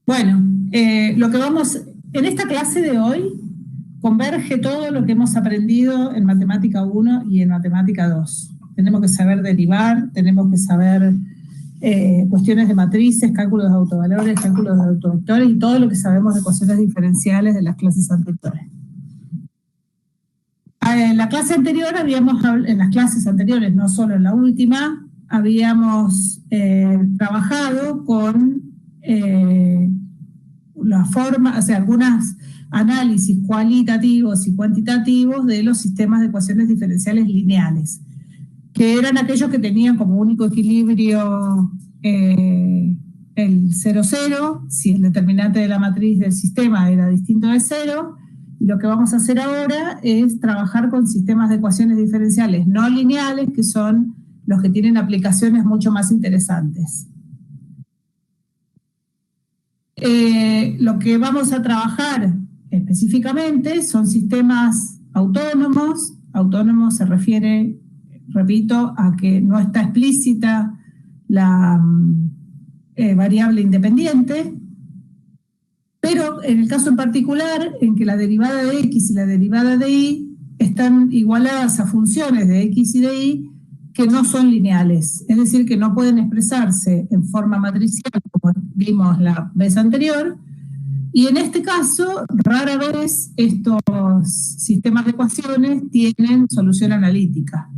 Bueno, en esta clase de hoy converge todo lo que hemos aprendido en Matemática 1 y en Matemática 2. Tenemos que saber derivar, tenemos que saber cuestiones de matrices, cálculos de autovalores, cálculos de autovectores y todo lo que sabemos de ecuaciones diferenciales de las clases anteriores. En la clase anterior en las clases anteriores, no solo en la última, habíamos trabajado con algunos análisis cualitativos y cuantitativos de los sistemas de ecuaciones diferenciales lineales, que eran aquellos que tenían como único equilibrio el 0,0, si el determinante de la matriz del sistema era distinto de 0. Y lo que vamos a hacer ahora es trabajar con sistemas de ecuaciones diferenciales no lineales, que son los que tienen aplicaciones mucho más interesantes. Lo que vamos a trabajar específicamente son sistemas autónomos. Autónomos se refiere, repito, a que no está explícita la variable independiente, pero en el caso en particular en que la derivada de x y la derivada de y están igualadas a funciones de x y de y que no son lineales, es decir, que no pueden expresarse en forma matricial como vimos la vez anterior, y en este caso rara vez estos sistemas de ecuaciones tienen solución analítica.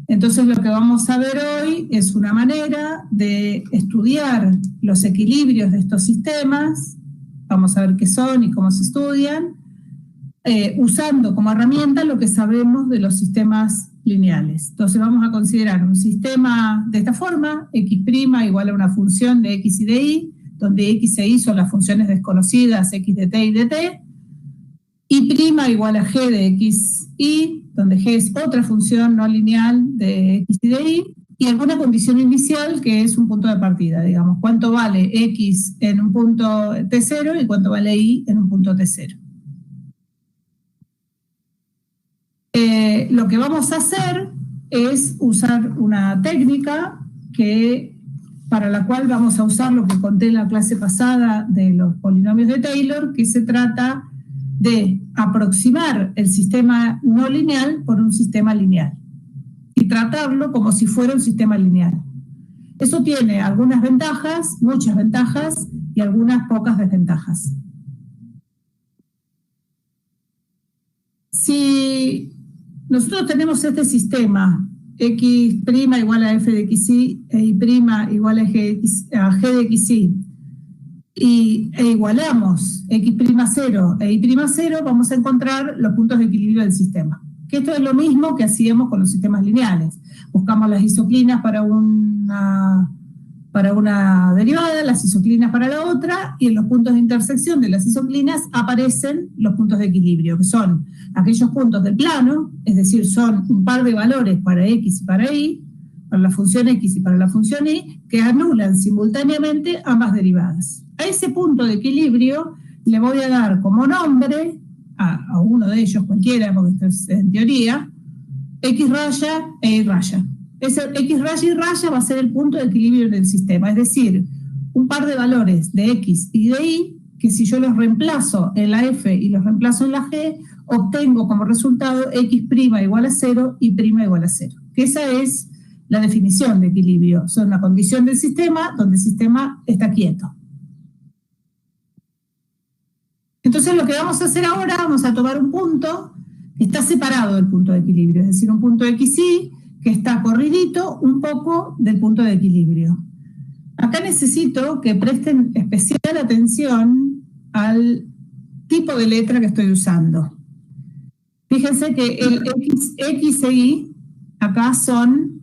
Entonces lo que vamos a ver hoy es una manera de estudiar los equilibrios de estos sistemas. Vamos a ver qué son y cómo se estudian, usando como herramienta lo que sabemos de los sistemas lineales. Entonces vamos a considerar un sistema de esta forma: x' igual a una función de x y de y, donde x e y son las funciones desconocidas x de t y de t, y' igual a g de x y, donde g es otra función no lineal de x y de y alguna condición inicial que es un punto de partida, digamos, cuánto vale x en un punto t0 y cuánto vale y en un punto t0. Lo que vamos a hacer es usar una técnica para la cual vamos a usar lo que conté en la clase pasada de los polinomios de Taylor, que se trata de aproximar el sistema no lineal por un sistema lineal y tratarlo como si fuera un sistema lineal. Eso tiene algunas ventajas, muchas ventajas, y algunas pocas desventajas. Si nosotros tenemos este sistema, x' igual a f de xy e y' igual a g de xy, e igualamos x'0 e y'0, vamos a encontrar los puntos de equilibrio del sistema. Que esto es lo mismo que hacíamos con los sistemas lineales. Buscamos las isoclinas para una derivada, las isoclinas para la otra, y en los puntos de intersección de las isoclinas aparecen los puntos de equilibrio, que son aquellos puntos del plano, es decir, son un par de valores para x y para y, para la función x y para la función y, que anulan simultáneamente ambas derivadas. A ese punto de equilibrio le voy a dar como nombre a uno de ellos, cualquiera, porque esto es en teoría, x raya e y raya. Ese x raya y raya va a ser el punto de equilibrio del sistema, es decir, un par de valores de x y de y, que si yo los reemplazo en la f y los reemplazo en la g, obtengo como resultado x' igual a 0 y y' igual a 0. Que esa es la definición de equilibrio. Son una condición del sistema donde el sistema está quieto. Entonces lo que vamos a hacer ahora, vamos a tomar un punto que está separado del punto de equilibrio, es decir, un punto xy que está corridito un poco del punto de equilibrio. Acá necesito que presten especial atención al tipo de letra que estoy usando. Fíjense que el x e y acá son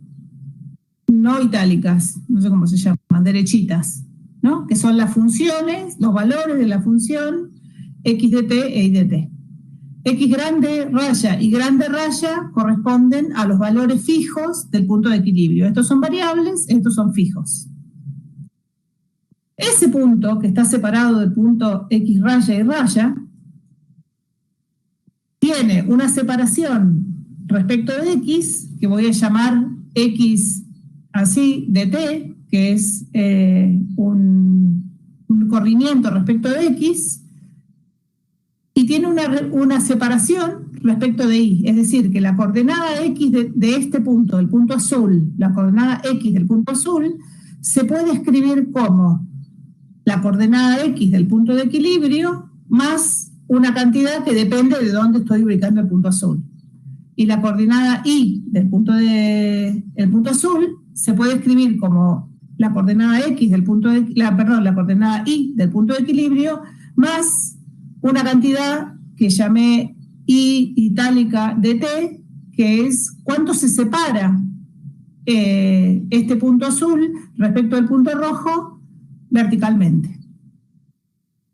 no itálicas, no sé cómo se llaman, derechitas, ¿no? Que son las funciones, los valores de la función x de t e y de t. X grande raya y grande raya corresponden a los valores fijos del punto de equilibrio. Estos son variables, estos son fijos. Ese punto que está separado del punto x raya y raya tiene una separación respecto de x, que voy a llamar x así de t, que es un un corrimiento respecto de X, y tiene una separación respecto de Y, es decir, que la coordenada X de este punto, del punto azul, la coordenada X del punto azul, se puede escribir como la coordenada X del punto de equilibrio más una cantidad que depende de dónde estoy ubicando el punto azul. Y la coordenada Y del punto azul se puede escribir como la coordenada X del punto de, la coordenada Y del punto de equilibrio más una cantidad que llamé I itálica de T, que es cuánto se separa este punto azul respecto al punto rojo verticalmente.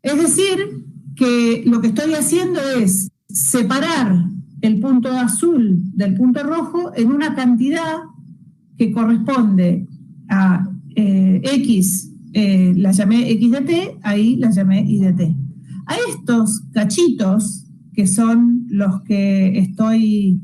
Es decir, que lo que estoy haciendo es separar el punto azul del punto rojo en una cantidad que corresponde a X, la llamé X de T, ahí la llamé Y de T. A estos cachitos, que son los que estoy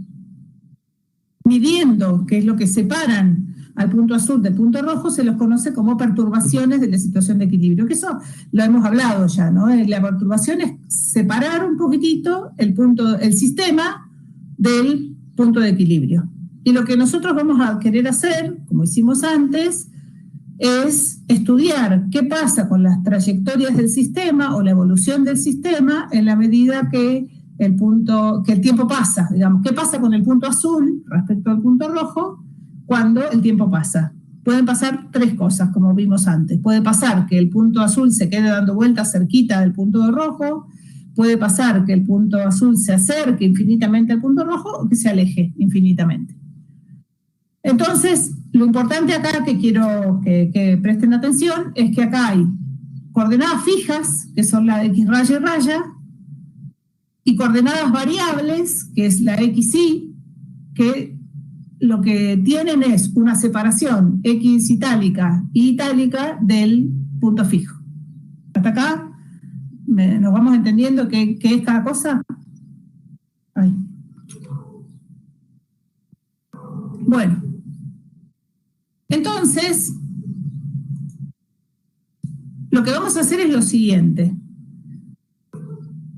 midiendo, que es lo que separan al punto azul del punto rojo, se los conoce como perturbaciones de la situación de equilibrio, que eso lo hemos hablado ya, ¿no? La perturbación es separar un poquitito el sistema del punto de equilibrio. Y lo que nosotros vamos a querer hacer, como hicimos antes, es estudiar qué pasa con las trayectorias del sistema o la evolución del sistema en la medida que el tiempo pasa, digamos, qué pasa con el punto azul respecto al punto rojo cuando el tiempo pasa. Pueden pasar tres cosas, como vimos antes. Puede pasar que el punto azul se quede dando vueltas cerquita del punto rojo, puede pasar que el punto azul se acerque infinitamente al punto rojo o que se aleje infinitamente. Entonces, lo importante acá que quiero que presten atención es que acá hay coordenadas fijas, que son la X raya y raya, y coordenadas variables, que es la XY, que lo que tienen es una separación X itálica y itálica del punto fijo. Hasta acá nos vamos entendiendo qué es cada cosa. Ahí. Bueno, entonces, lo que vamos a hacer es lo siguiente.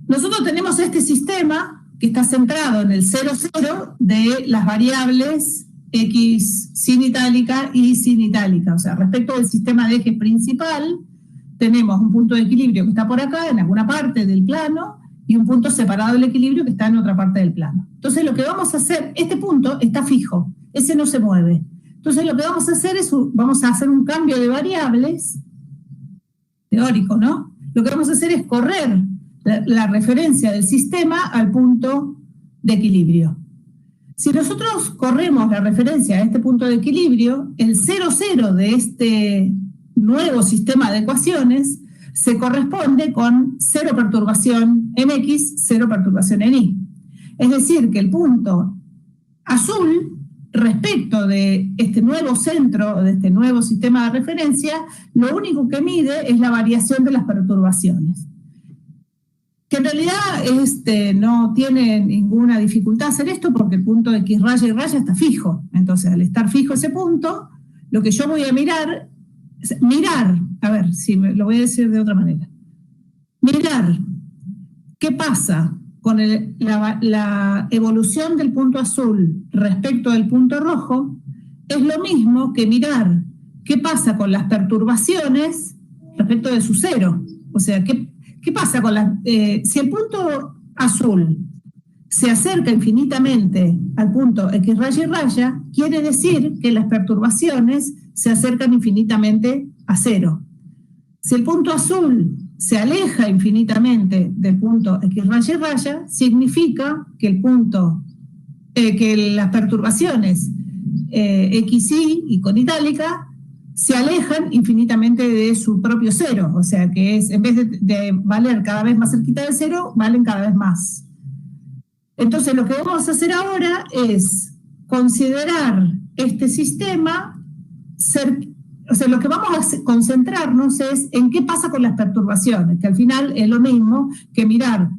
Nosotros tenemos este sistema que está centrado en el 0, 0 de las variables X sin itálica y sin itálica. O sea, respecto del sistema de eje principal, tenemos un punto de equilibrio que está por acá, en alguna parte del plano, y un punto separado del equilibrio que está en otra parte del plano. Entonces, lo que vamos a hacer, este punto está fijo, ese no se mueve. Entonces, lo que vamos a hacer es, vamos a hacer un cambio de variables, teórico, ¿no? Lo que vamos a hacer es correr la referencia del sistema al punto de equilibrio. Si nosotros corremos la referencia a este punto de equilibrio, el 0, 0 de este nuevo sistema de ecuaciones se corresponde con 0 perturbación en X, 0 perturbación en Y. Es decir, que el punto azul, respecto de este nuevo centro, de este nuevo sistema de referencia, lo único que mide es la variación de las perturbaciones. Que en realidad no tiene ninguna dificultad hacer esto porque el punto X raya y raya está fijo. Entonces, al estar fijo ese punto, lo que yo voy a mirar, a ver si lo voy a decir de otra manera. Mirar qué pasa con la evolución del punto azul respecto del punto rojo es lo mismo que mirar qué pasa con las perturbaciones respecto de su cero. O sea, ¿qué pasa con si el punto azul se acerca infinitamente al punto X raya y raya, quiere decir que las perturbaciones se acercan infinitamente a cero. Si el punto azul se aleja infinitamente del punto X raya y raya, significa que que las perturbaciones XY y con itálica se alejan infinitamente de su propio cero, o sea que en vez de valer cada vez más cerquita del cero, valen cada vez más. Entonces lo que vamos a hacer ahora es considerar este sistema, o sea, lo que vamos a concentrarnos es en qué pasa con las perturbaciones, que al final es lo mismo que mirar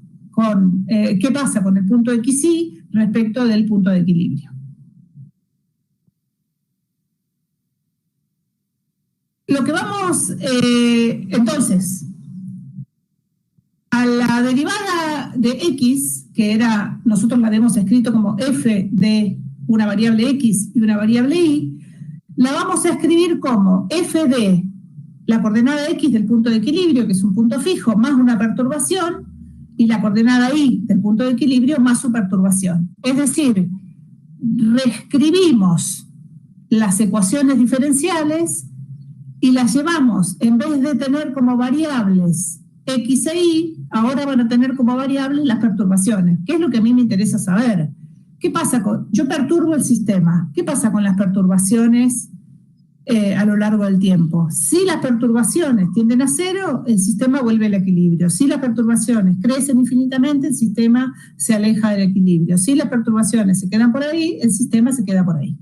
qué pasa con el punto XY respecto del punto de equilibrio. Lo que vamos, entonces, a la derivada de x, que era, nosotros la habíamos escrito como f de una variable x y una variable y, la vamos a escribir como f de la coordenada x del punto de equilibrio, que es un punto fijo, más una perturbación, y la coordenada y del punto de equilibrio más su perturbación. Es decir, reescribimos las ecuaciones diferenciales y las llevamos, en vez de tener como variables x e y, ahora van a tener como variables las perturbaciones, que es lo que a mí me interesa saber. ¿Qué pasa con, yo perturbo el sistema, ¿qué pasa con las perturbaciones a lo largo del tiempo? Si las perturbaciones tienden a cero, el sistema vuelve al equilibrio. Si las perturbaciones crecen infinitamente, el sistema se aleja del equilibrio. Si las perturbaciones se quedan por ahí, el sistema se queda por ahí.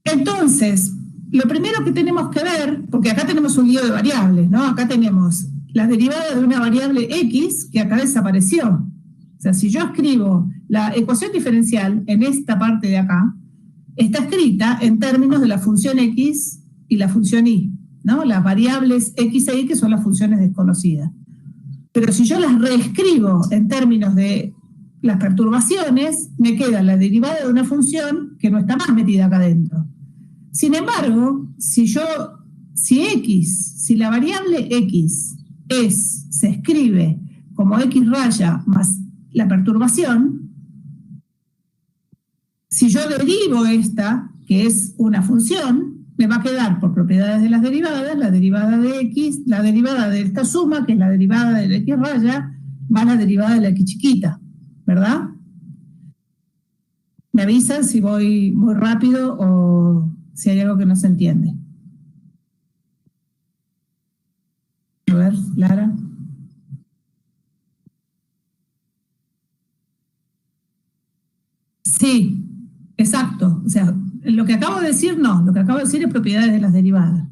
Entonces, lo primero que tenemos que ver, porque acá tenemos un lío de variables, ¿no? Acá tenemos la derivada de una variable x que acá desapareció. O sea, si yo escribo la ecuación diferencial en esta parte de acá, está escrita en términos de la función x y la función y, ¿no? Las variables x e y, que son las funciones desconocidas. Pero si yo las reescribo en términos de las perturbaciones, me queda la derivada de una función que no está más metida acá adentro. Sin embargo, si la variable x se escribe como x raya más la perturbación, si yo derivo esta, que es una función, me va a quedar por propiedades de las derivadas, la derivada de x, la derivada de esta suma, que es la derivada de la x raya, más la derivada de la x chiquita, ¿verdad? Me avisan si voy muy rápido o si hay algo que no se entiende. A ver, Lara. Sí, exacto. O sea, lo que acabo de decir no, lo que acabo de decir es propiedades de las derivadas.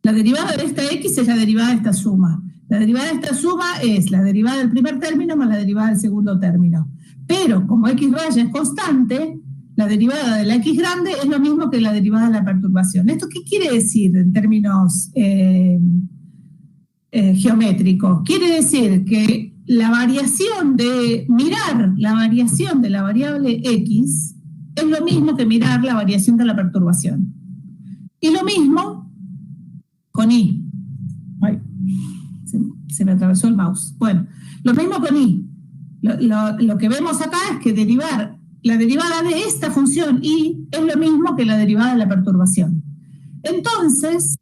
La derivada de esta x es la derivada de esta suma. La derivada de esta suma es la derivada del primer término más la derivada del segundo término. Pero como x raya es constante, la derivada de la x grande es lo mismo que la derivada de la perturbación. ¿Esto qué quiere decir en términos geométricos? Quiere decir que la variación de mirar la variación de la variable x es lo mismo que mirar la variación de la perturbación. Y lo mismo con y. Ay, se me atravesó el mouse. Bueno, lo mismo con y. Lo que vemos acá es que la derivada de esta función y es lo mismo que la derivada de la perturbación. Entonces,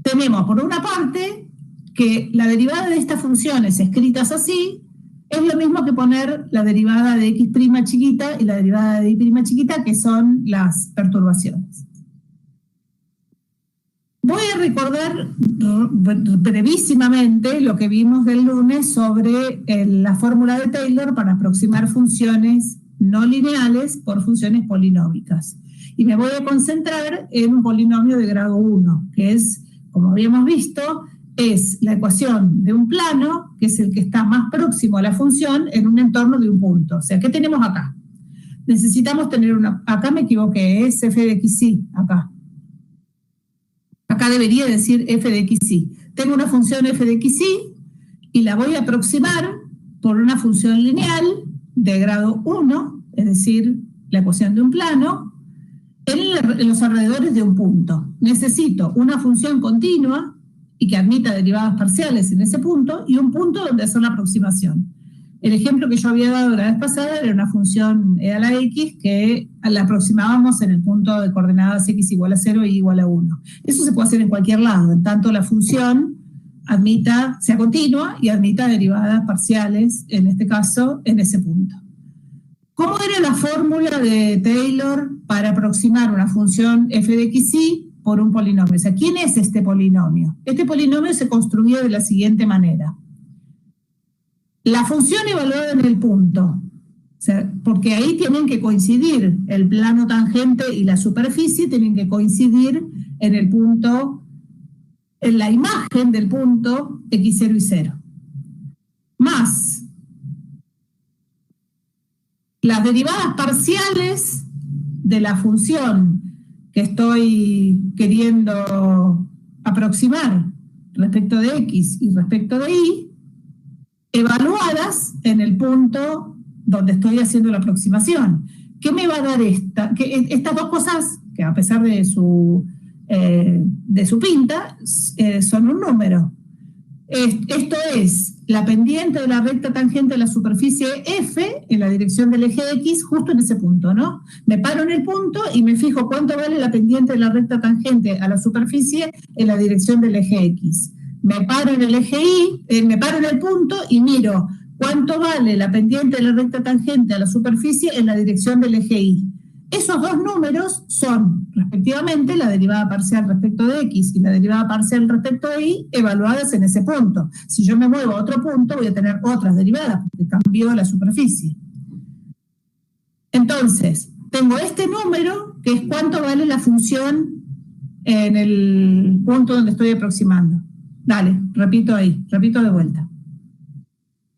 tenemos por una parte que la derivada de estas funciones escritas así es lo mismo que poner la derivada de x' chiquita y la derivada de y' chiquita, que son las perturbaciones. Voy a recordar brevísimamente lo que vimos del lunes sobre la fórmula de Taylor para aproximar funciones no lineales por funciones polinómicas. Y me voy a concentrar en un polinomio de grado 1, que es, como habíamos visto, es la ecuación de un plano, que es el que está más próximo a la función en un entorno de un punto. O sea, ¿qué tenemos acá? Necesitamos tener acá me equivoqué, es f de xy, acá. Acá debería decir f de xy. Tengo una función f de xy y la voy a aproximar por una función lineal de grado 1, es decir, la ecuación de un plano, en los alrededores de un punto. Necesito una función continua y que admita derivadas parciales en ese punto, y un punto donde hacer la aproximación. El ejemplo que yo había dado la vez pasada era una función e a la x que la aproximábamos en el punto de coordenadas x igual a 0 y igual a 1. Eso se puede hacer en cualquier lado, en tanto la función sea continua y admita derivadas parciales, en este caso, en ese punto. ¿Cómo era la fórmula de Taylor para aproximar una función f de xy por un polinomio? O sea, ¿quién es este polinomio? Este polinomio se construía de la siguiente manera. La función evaluada en el punto, o sea, porque ahí tienen que coincidir el plano tangente y la superficie, tienen que coincidir en el punto, en la imagen del punto x0 y 0. Más las derivadas parciales de la función que estoy queriendo aproximar respecto de X y respecto de Y, evaluadas en el punto donde estoy haciendo la aproximación. ¿Qué me va a dar estas dos cosas, que a pesar de su pinta, son un número? Esto es la pendiente de la recta tangente de la superficie F en la dirección del eje X, justo en ese punto, ¿no? Me paro en el punto y me fijo cuánto vale la pendiente de la recta tangente a la superficie en la dirección del eje X. Me paro en el eje Y, me paro en el punto y miro cuánto vale la pendiente de la recta tangente a la superficie en la dirección del eje Y. Esos dos números son, respectivamente, la derivada parcial respecto de X y la derivada parcial respecto de Y, evaluadas en ese punto. Si yo me muevo a otro punto, voy a tener otras derivadas, porque cambió la superficie. Entonces, tengo este número, que es cuánto vale la función en el punto donde estoy aproximando. Dale, repito de vuelta.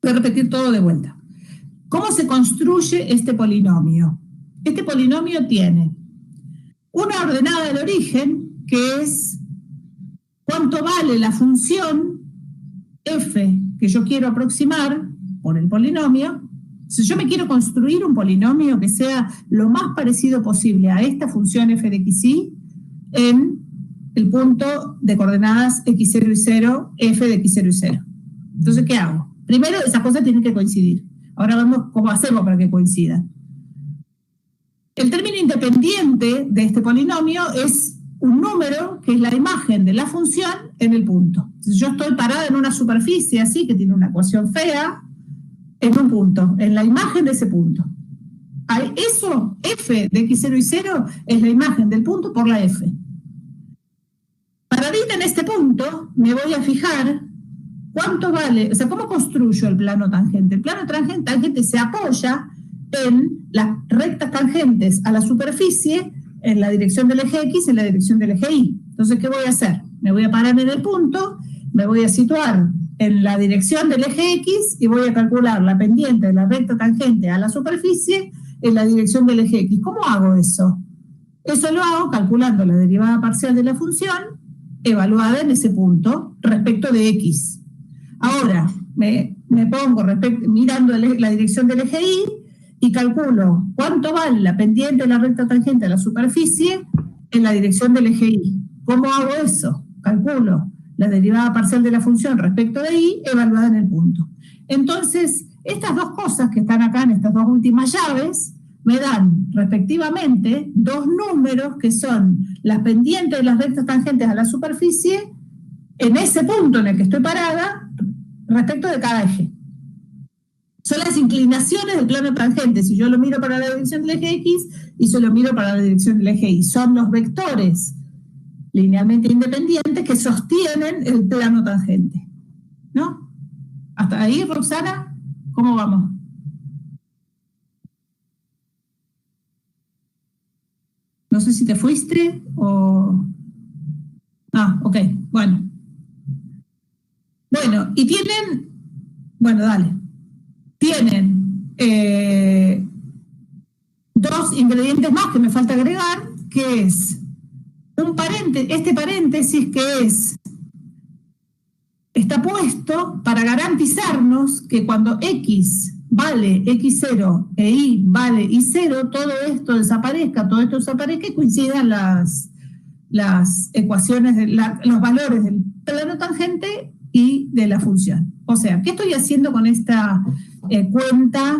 Voy a repetir todo de vuelta. ¿Cómo se construye este polinomio? Este polinomio tiene una ordenada del origen, que es cuánto vale la función f que yo quiero aproximar por el polinomio. Si yo me quiero construir un polinomio que sea lo más parecido posible a esta función f de xy en el punto de coordenadas x0 y 0, f de x0 y 0. Entonces, ¿qué hago? Primero, esas cosas tienen que coincidir. Ahora vemos cómo hacemos para que coincidan. El término independiente de este polinomio es un número que es la imagen de la función en el punto. Entonces, yo estoy parada en una superficie así, que tiene una ecuación fea, en un punto, en la imagen de ese punto. Eso, f de x0 y 0, es la imagen del punto por la f. Paradita en este punto, me voy a fijar cuánto vale, o sea, ¿cómo construyo el plano tangente? El plano tangente se apoya en las rectas tangentes a la superficie en la dirección del eje X y en la dirección del eje Y. Entonces, ¿qué voy a hacer? Me voy a parar en el punto, me voy a situar en la dirección del eje X y voy a calcular la pendiente de la recta tangente a la superficie en la dirección del eje X. ¿Cómo hago eso? Eso lo hago calculando la derivada parcial de la función evaluada en ese punto respecto de X. Ahora, me pongo mirando la dirección del eje Y y calculo cuánto vale la pendiente de la recta tangente a la superficie en la dirección del eje Y. ¿Cómo hago eso? Calculo la derivada parcial de la función respecto de Y evaluada en el punto. Entonces, estas dos cosas que están acá en estas dos últimas llaves me dan respectivamente dos números que son las pendientes de las rectas tangentes a la superficie en ese punto en el que estoy parada respecto de cada eje. Son las inclinaciones del plano tangente, si yo lo miro para la dirección del eje X y yo lo miro para la dirección del eje Y. Son los vectores linealmente independientes que sostienen el plano tangente. ¿No? ¿Hasta ahí, Roxana? ¿Cómo vamos? No sé si te fuiste o... Ah, ok, bueno. Bueno, y tienen... Bueno, dale. Tienen dos ingredientes más que me falta agregar, que es este paréntesis que está puesto para garantizarnos que cuando X vale X0 e Y vale Y0, todo esto desaparezca y coincidan las ecuaciones, los valores del plano tangente y de la función. O sea, ¿qué estoy haciendo con esta cuenta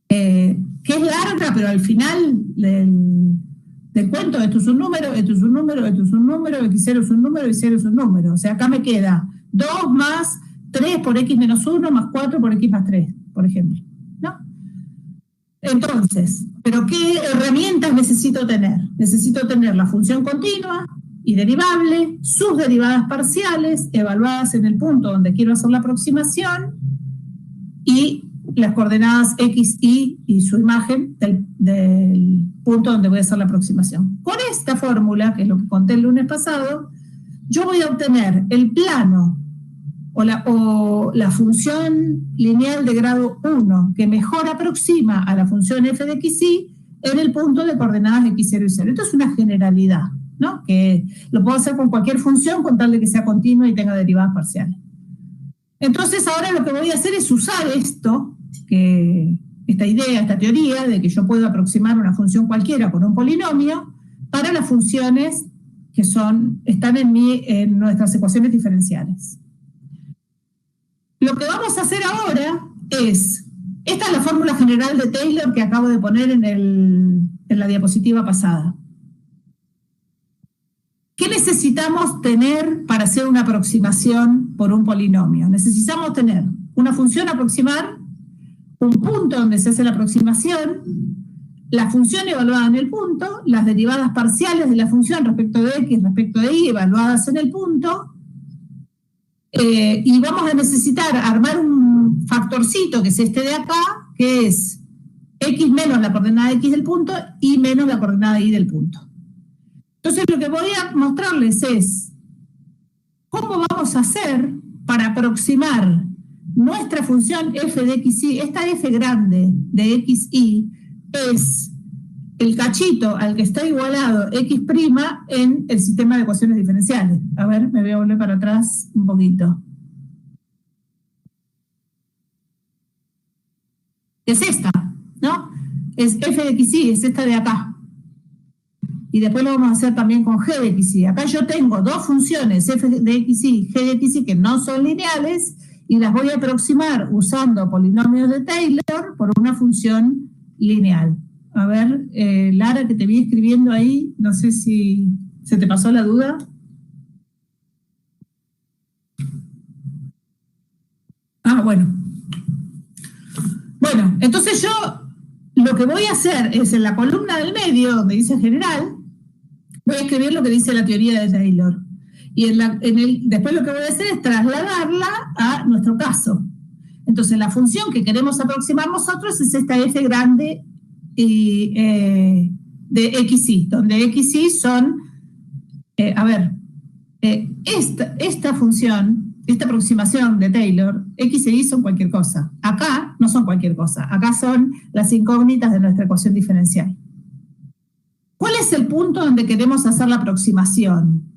que es larga, pero al final del cuento, esto es un número, esto es un número, esto es un número, X0 es un número, Y0 es un número? O sea, acá me queda 2 más 3 por X menos 1 más 4 por X más 3, por ejemplo, ¿no? Entonces, ¿pero qué herramientas necesito tener? Necesito tener la función continua y derivable, sus derivadas parciales, evaluadas en el punto donde quiero hacer la aproximación, y las coordenadas X, Y su imagen del punto donde voy a hacer la aproximación. Con esta fórmula, que es lo que conté el lunes pasado, yo voy a obtener el plano o la función lineal de grado 1 que mejor aproxima a la función f de xy en el punto de coordenadas x0 y 0. Esto es una generalidad, ¿no? Que lo puedo hacer con cualquier función con tal de que sea continua y tenga derivadas parciales. Entonces ahora lo que voy a hacer es usar esta idea, esta teoría de que yo puedo aproximar una función cualquiera con un polinomio para las funciones que están en nuestras ecuaciones diferenciales. Lo que vamos a hacer ahora es, esta es la fórmula general de Taylor que acabo de poner en la diapositiva pasada. ¿Qué necesitamos tener para hacer una aproximación por un polinomio? Necesitamos tener una función a aproximar, un punto donde se hace la aproximación, la función evaluada en el punto, las derivadas parciales de la función respecto de x, respecto de y, evaluadas en el punto, y vamos a necesitar armar un factorcito, que es este de acá, que es x menos la coordenada x del punto y menos la coordenada y del punto. Entonces lo que voy a mostrarles es cómo vamos a hacer para aproximar nuestra función f de xy. Esta f grande de xy es el cachito al que está igualado x' en el sistema de ecuaciones diferenciales. A ver, me voy a volver para atrás un poquito. Es esta, ¿no? Es f de xy, es esta de acá. Y después lo vamos a hacer también con g de xy. Acá yo tengo dos funciones, f de xy, g de xy, que no son lineales, y las voy a aproximar usando polinomios de Taylor por una función lineal. A ver, Lara, que te vi escribiendo ahí, no sé si se te pasó la duda. Ah, bueno. Bueno, entonces yo lo que voy a hacer es en la columna del medio, donde dice general, voy a escribir lo que dice la teoría de Taylor. Y después lo que voy a hacer es trasladarla a nuestro caso. Entonces la función que queremos aproximar nosotros es esta f grande de xy, donde xy son, esta función, esta aproximación de Taylor, x e y son cualquier cosa. Acá no son cualquier cosa, acá son las incógnitas de nuestra ecuación diferencial. ¿Cuál es el punto donde queremos hacer la aproximación?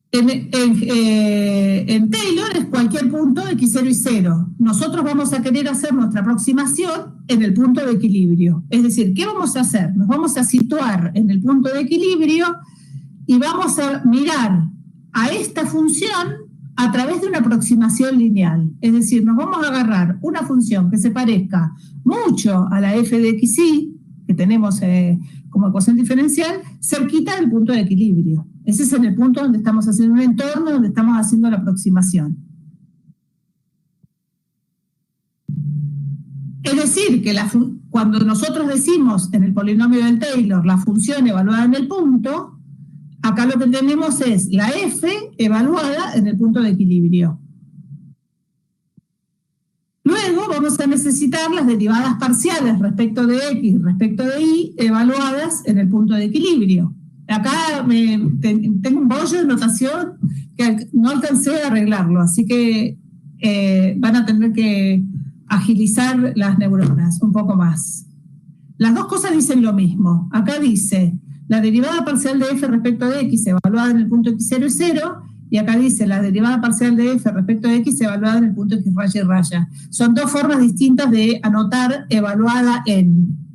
En Taylor es cualquier punto de x0 y 0. Nosotros vamos a querer hacer nuestra aproximación en el punto de equilibrio. Es decir, ¿qué vamos a hacer? Nos vamos a situar en el punto de equilibrio y vamos a mirar a esta función a través de una aproximación lineal. Es decir, nos vamos a agarrar una función que se parezca mucho a la f de xy, que tenemos como ecuación diferencial, cerquita del punto de equilibrio. Ese es en el punto donde estamos haciendo un entorno, donde estamos haciendo la aproximación. Es decir, que cuando nosotros decimos en el polinomio del Taylor la función evaluada en el punto, acá lo que tenemos es la f evaluada en el punto de equilibrio. Luego vamos a necesitar las derivadas parciales respecto de x y respecto de y evaluadas en el punto de equilibrio. Acá tengo un bollo de notación que no alcancé a arreglarlo, así que van a tener que agilizar las neuronas un poco más. Las dos cosas dicen lo mismo. Acá dice la derivada parcial de f respecto de x evaluada en el punto x0 y 0, y acá dice la derivada parcial de f respecto de x evaluada en el punto x raya y raya. Son dos formas distintas de anotar evaluada en.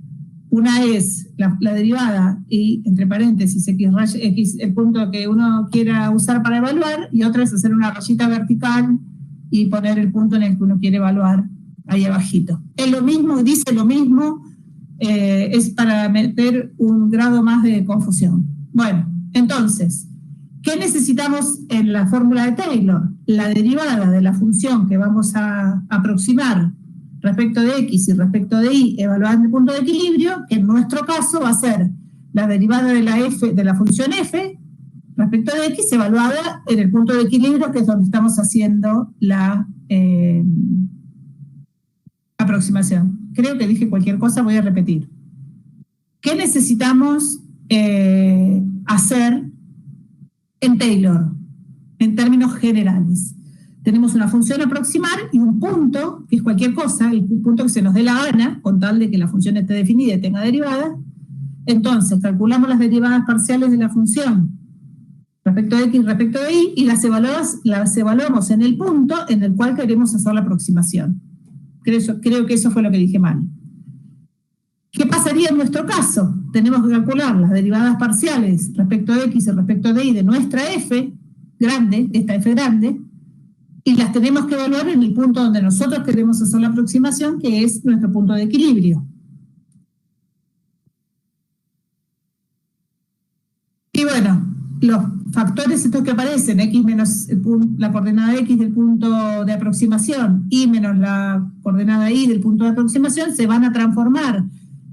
Una es la derivada y, entre paréntesis, x, el punto que uno quiera usar para evaluar, y otra es hacer una rayita vertical y poner el punto en el que uno quiere evaluar ahí abajito. Es lo mismo, dice lo mismo, es para meter un grado más de confusión. Bueno, entonces, ¿qué necesitamos en la fórmula de Taylor? La derivada de la función que vamos a aproximar respecto de x y respecto de y evaluada en el punto de equilibrio, que en nuestro caso va a ser la derivada de la función f respecto de x evaluada en el punto de equilibrio, que es donde estamos haciendo la aproximación. Creo que dije cualquier cosa, voy a repetir. ¿Qué necesitamos hacer en Taylor, en términos generales? tenemos una función a aproximar y un punto, que es cualquier cosa, el punto que se nos dé la gana, con tal de que la función esté definida y tenga derivadas. Entonces, calculamos las derivadas parciales de la función respecto de x y respecto de y, y las evaluamos en el punto en el cual queremos hacer la aproximación. Creo que eso fue lo que dije mal. ¿Qué pasaría en nuestro caso? Tenemos que calcular las derivadas parciales respecto de x y respecto de y de nuestra f grande, esta f grande, y las tenemos que evaluar en el punto donde nosotros queremos hacer la aproximación, que es nuestro punto de equilibrio. Y bueno, los factores estos que aparecen, x menos la coordenada x del punto de aproximación, y menos la coordenada y del punto de aproximación, se van a transformar,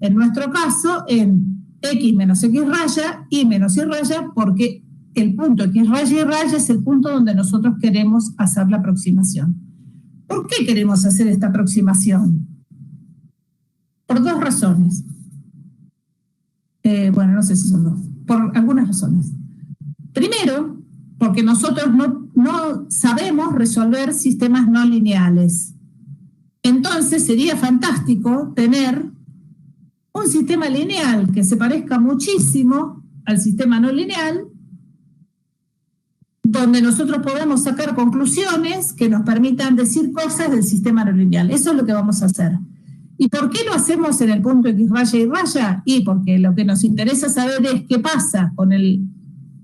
en nuestro caso, en x menos x raya, y menos y raya, porque el punto x raya y raya es el punto donde nosotros queremos hacer la aproximación. ¿Por qué queremos hacer esta aproximación? Por dos razones. Bueno, no sé si son dos. Por algunas razones. Primero, porque nosotros no sabemos resolver sistemas no lineales. Entonces sería fantástico tener un sistema lineal que se parezca muchísimo al sistema no lineal, donde nosotros podamos sacar conclusiones que nos permitan decir cosas del sistema no lineal. Eso es lo que vamos a hacer. ¿Y por qué lo hacemos en el punto x raya y raya? Y porque lo que nos interesa saber es qué pasa con el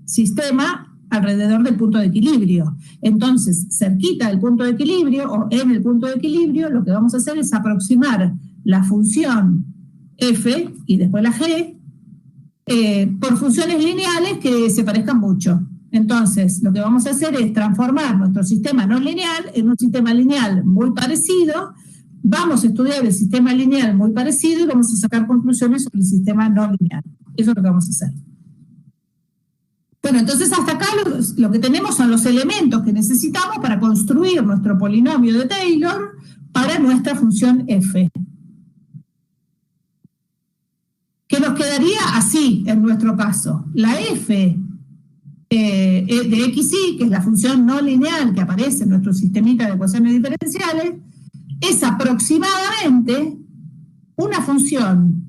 sistema alrededor del punto de equilibrio. Entonces, cerquita del punto de equilibrio, o en el punto de equilibrio, lo que vamos a hacer es aproximar la función f y después la g por funciones lineales que se parezcan mucho. Entonces, lo que vamos a hacer es transformar nuestro sistema no lineal en un sistema lineal muy parecido. Vamos a estudiar el sistema lineal muy parecido y vamos a sacar conclusiones sobre el sistema no lineal. Eso es lo que vamos a hacer. Bueno, entonces hasta acá lo que tenemos son los elementos que necesitamos para construir nuestro polinomio de Taylor para nuestra función f. Que nos quedaría así en nuestro caso. La f de xy, que es la función no lineal que aparece en nuestro sistemita de ecuaciones diferenciales, es aproximadamente una función,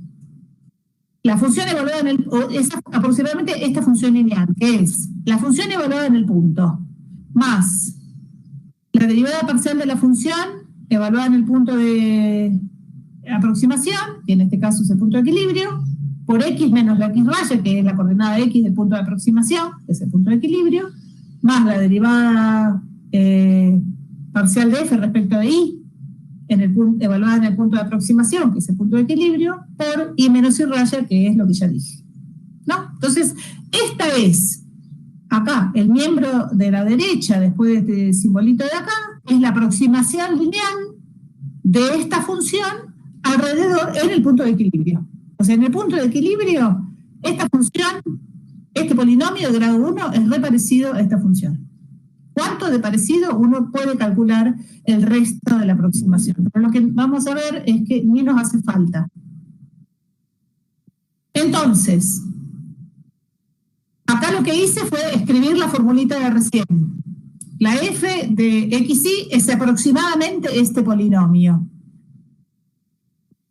la función evaluada en el, o es aproximadamente esta función lineal, que es la función evaluada en el punto, más la derivada parcial de la función evaluada en el punto de aproximación, que en este caso es el punto de equilibrio, por x menos la x raya, que es la coordenada x del punto de aproximación, que es el punto de equilibrio, más la derivada parcial de f respecto de y, evaluada en el punto de aproximación, que es el punto de equilibrio, por y menos y raya, que es lo que ya dije. ¿No? Entonces, esta es, acá, el miembro de la derecha, después de este simbolito de acá, es la aproximación lineal de esta función alrededor en el punto de equilibrio. O sea, en el punto de equilibrio, esta función, este polinomio de grado 1 es re parecido a esta función. ¿Cuánto de parecido? Uno puede calcular el resto de la aproximación. Pero lo que vamos a ver es que ni nos hace falta. Entonces, acá lo que hice fue escribir la formulita de recién. La f de xy es aproximadamente este polinomio.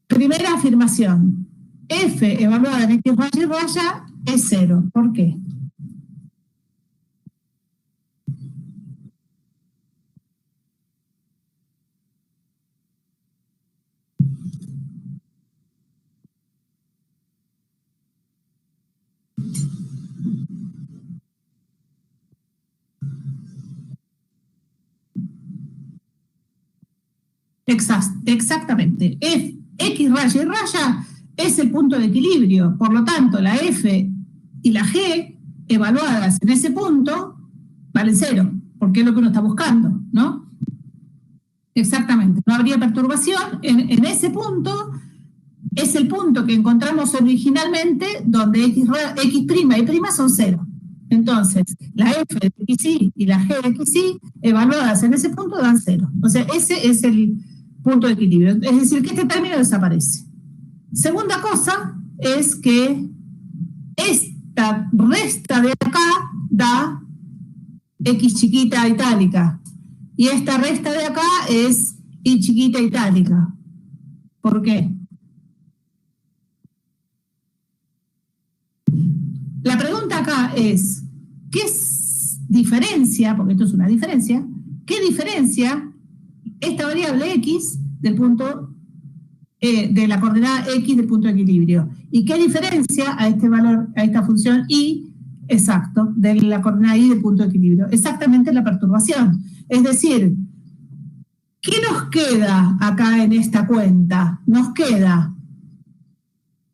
Primera afirmación. F evaluada en x raya y raya es 0. ¿Por qué? Exactamente. X raya y raya es el punto de equilibrio. Por lo tanto, la f y la g evaluadas en ese punto valen 0, porque es lo que uno está buscando, ¿no? Exactamente. No habría perturbación. En ese punto es el punto que encontramos originalmente donde x' y prima son 0. Entonces, la f de xy y la g de xy evaluadas en ese punto dan 0. O sea, ese es el punto de equilibrio. Es decir, que este término desaparece. Segunda cosa es que esta resta de acá da x chiquita itálica. Y esta resta de acá es I chiquita itálica. ¿Por qué? La pregunta acá es, ¿qué diferencia, porque esto es una diferencia, qué diferencia esta variable x del punto, de la coordenada x del punto de equilibrio? ¿Y qué diferencia a este valor, a esta función y exacto, de la coordenada y del punto de equilibrio? Exactamente la perturbación. Es decir, ¿qué nos queda acá en esta cuenta? Nos queda,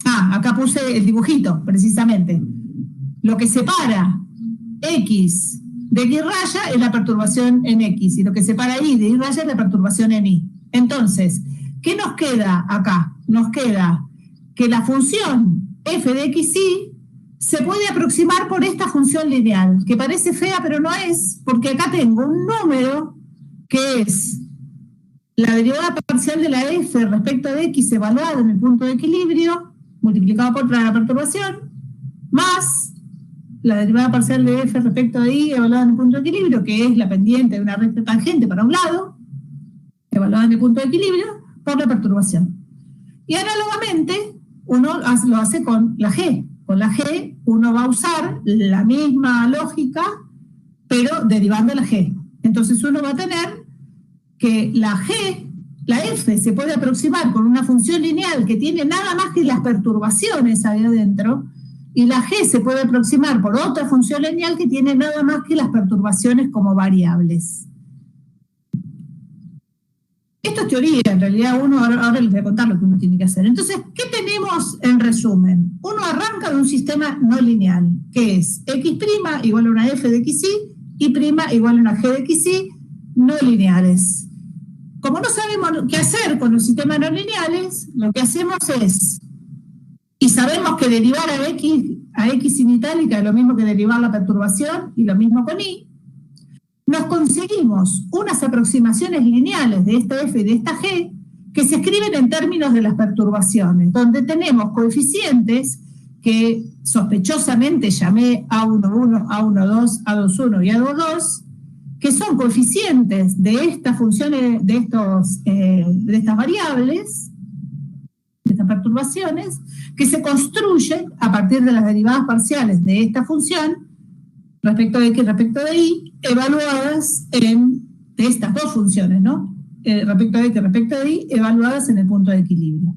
acá puse el dibujito, precisamente. Lo que separa x de y raya es la perturbación en x, y lo que separa y de y raya es la perturbación en y. Entonces, ¿qué nos queda acá? Nos queda que la función f de x y se puede aproximar por esta función lineal, que parece fea, pero no es, porque acá tengo un número que es la derivada parcial de la f respecto de x evaluada en el punto de equilibrio, multiplicado por la perturbación, más la derivada parcial de f respecto de y evaluada en el punto de equilibrio, que es la pendiente de una recta tangente para un lado, evaluada en el punto de equilibrio, por la perturbación. Y análogamente, uno lo hace con la g. Con la g uno va a usar la misma lógica, pero derivando la g. Entonces uno va a tener que la g, la f, se puede aproximar con una función lineal que tiene nada más que las perturbaciones ahí adentro, y la g se puede aproximar por otra función lineal que tiene nada más que las perturbaciones como variables. Esto es teoría, en realidad ahora les voy a contar lo que uno tiene que hacer. Entonces, ¿qué tenemos en resumen? Uno arranca de un sistema no lineal, que es x' igual a una f de xy, y' igual a una g de xy, no lineales. Como no sabemos qué hacer con los sistemas no lineales, lo que hacemos es, y sabemos que derivar a x sin itálica es lo mismo que derivar la perturbación, y lo mismo con y, nos conseguimos unas aproximaciones lineales de esta f y de esta g que se escriben en términos de las perturbaciones, donde tenemos coeficientes que sospechosamente llamé A11, A12, A21 y A22, que son coeficientes de estas funciones, de estas variables, de estas perturbaciones, que se construyen a partir de las derivadas parciales de esta función respecto de x, respecto de y, evaluadas de estas dos funciones, ¿no? Respecto de x, respecto de y, evaluadas en el punto de equilibrio.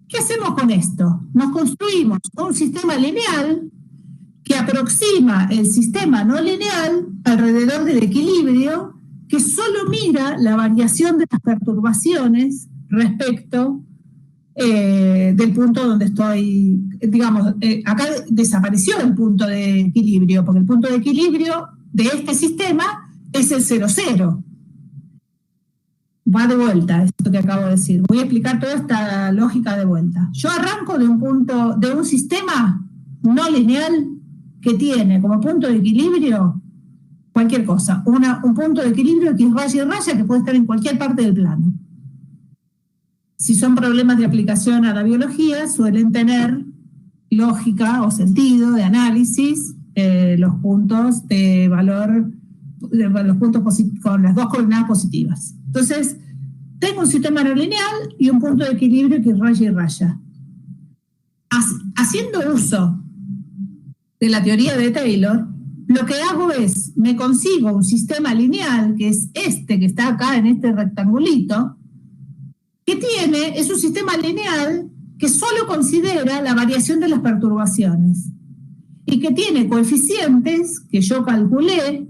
¿Qué hacemos con esto? Nos construimos un sistema lineal que aproxima el sistema no lineal alrededor del equilibrio, que solo mira la variación de las perturbaciones respecto del punto donde estoy, digamos, acá desapareció el punto de equilibrio, porque el punto de equilibrio de este sistema es el 0, 0. Va de vuelta, esto que acabo de decir. Voy a explicar toda esta lógica de vuelta. Yo arranco de un sistema no lineal que tiene como punto de equilibrio cualquier cosa, un punto de equilibrio x raya y raya que puede estar en cualquier parte del plano. Si son problemas de aplicación a la biología, suelen tener lógica o sentido de análisis, los puntos de valor, los puntos con las dos coordenadas positivas. Entonces, tengo un sistema no lineal y un punto de equilibrio que es raya y raya. Haciendo uso de la teoría de Taylor, lo que hago es, me consigo un sistema lineal, que es este que está acá en este rectangulito, que es un sistema lineal que solo considera la variación de las perturbaciones y que tiene coeficientes que yo calculé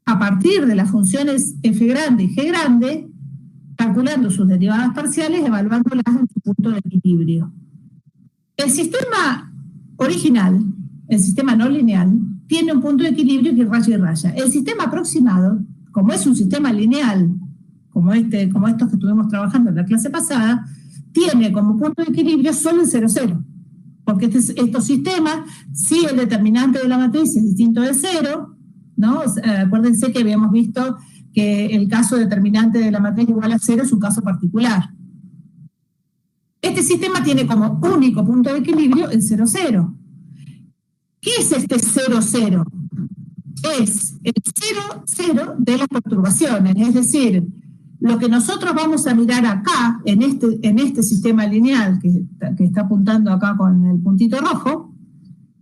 a partir de las funciones f grande y g grande, calculando sus derivadas parciales, evaluándolas en su punto de equilibrio. El sistema original, el sistema no lineal, tiene un punto de equilibrio que es raya y raya. El sistema aproximado, como es un sistema lineal, como estos que estuvimos trabajando en la clase pasada, tiene como punto de equilibrio solo el 0, 0. Porque estos sistemas, si el determinante de la matriz es distinto de 0, ¿no? Acuérdense que habíamos visto que el caso determinante de la matriz igual a 0 es un caso particular. Este sistema tiene como único punto de equilibrio el 0, 0. ¿Qué es este 0, 0? es el 0, 0 de las perturbaciones, es decir, lo que nosotros vamos a mirar acá, en este sistema lineal que está apuntando acá con el puntito rojo,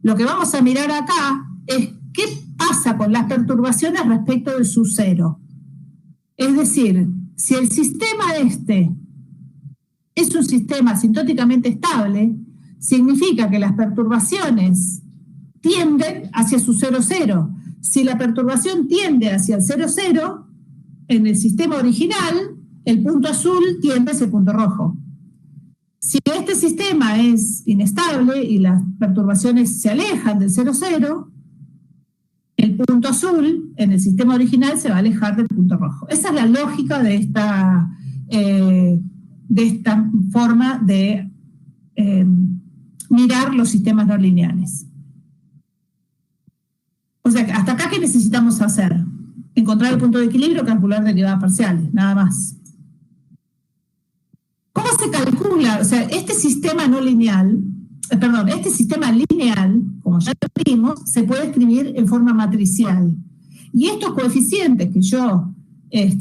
lo que vamos a mirar acá es qué pasa con las perturbaciones respecto de su cero. Es decir, si el sistema este es un sistema asintóticamente estable, significa que las perturbaciones tienden hacia su 0, 0. Si la perturbación tiende hacia el 0, 0, en el sistema original, el punto azul tiende hacia el punto rojo. Si este sistema es inestable y las perturbaciones se alejan del 0, 0, el punto azul en el sistema original se va a alejar del punto rojo. Esa es la lógica de esta forma de mirar los sistemas no lineales. O sea, hasta acá, ¿qué necesitamos hacer? Encontrar el punto de equilibrio, calcular derivadas parciales, nada más. ¿Cómo se calcula? O sea, este sistema lineal, como ya lo vimos, se puede escribir en forma matricial. Y estos coeficientes que yo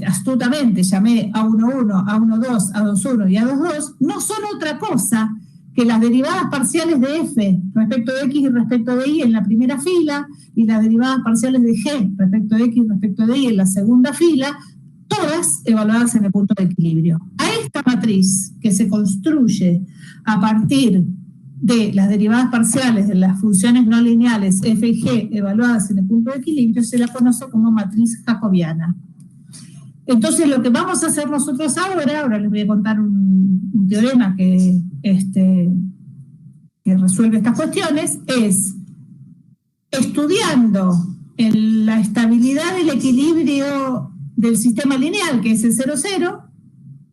astutamente llamé A11, A12, A21 y A22, no son otra cosa que las derivadas parciales de f respecto de x y respecto de y en la primera fila, y las derivadas parciales de g respecto de x y respecto de y en la segunda fila, todas evaluadas en el punto de equilibrio. A esta matriz que se construye a partir de las derivadas parciales de las funciones no lineales f y g evaluadas en el punto de equilibrio se la conoce como matriz jacobiana. Entonces, lo que vamos a hacer nosotros ahora les voy a contar un teorema que resuelve estas cuestiones, es estudiando la estabilidad del equilibrio del sistema lineal, que es el 0, 0,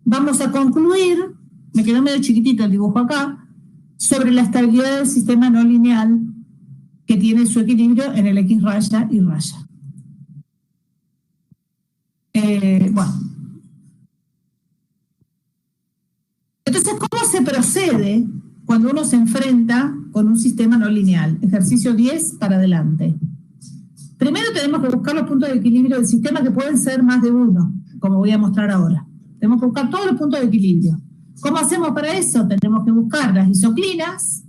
vamos a concluir, me quedó medio chiquitito el dibujo acá, sobre la estabilidad del sistema no lineal que tiene su equilibrio en el x raya y raya. Bueno. Entonces, ¿cómo se procede cuando uno se enfrenta con un sistema no lineal? Ejercicio 10 para adelante. Primero tenemos que buscar los puntos de equilibrio del sistema, que pueden ser más de uno, como voy a mostrar ahora. Tenemos que buscar todos los puntos de equilibrio. ¿Cómo hacemos para eso? Tenemos que buscar las isoclinas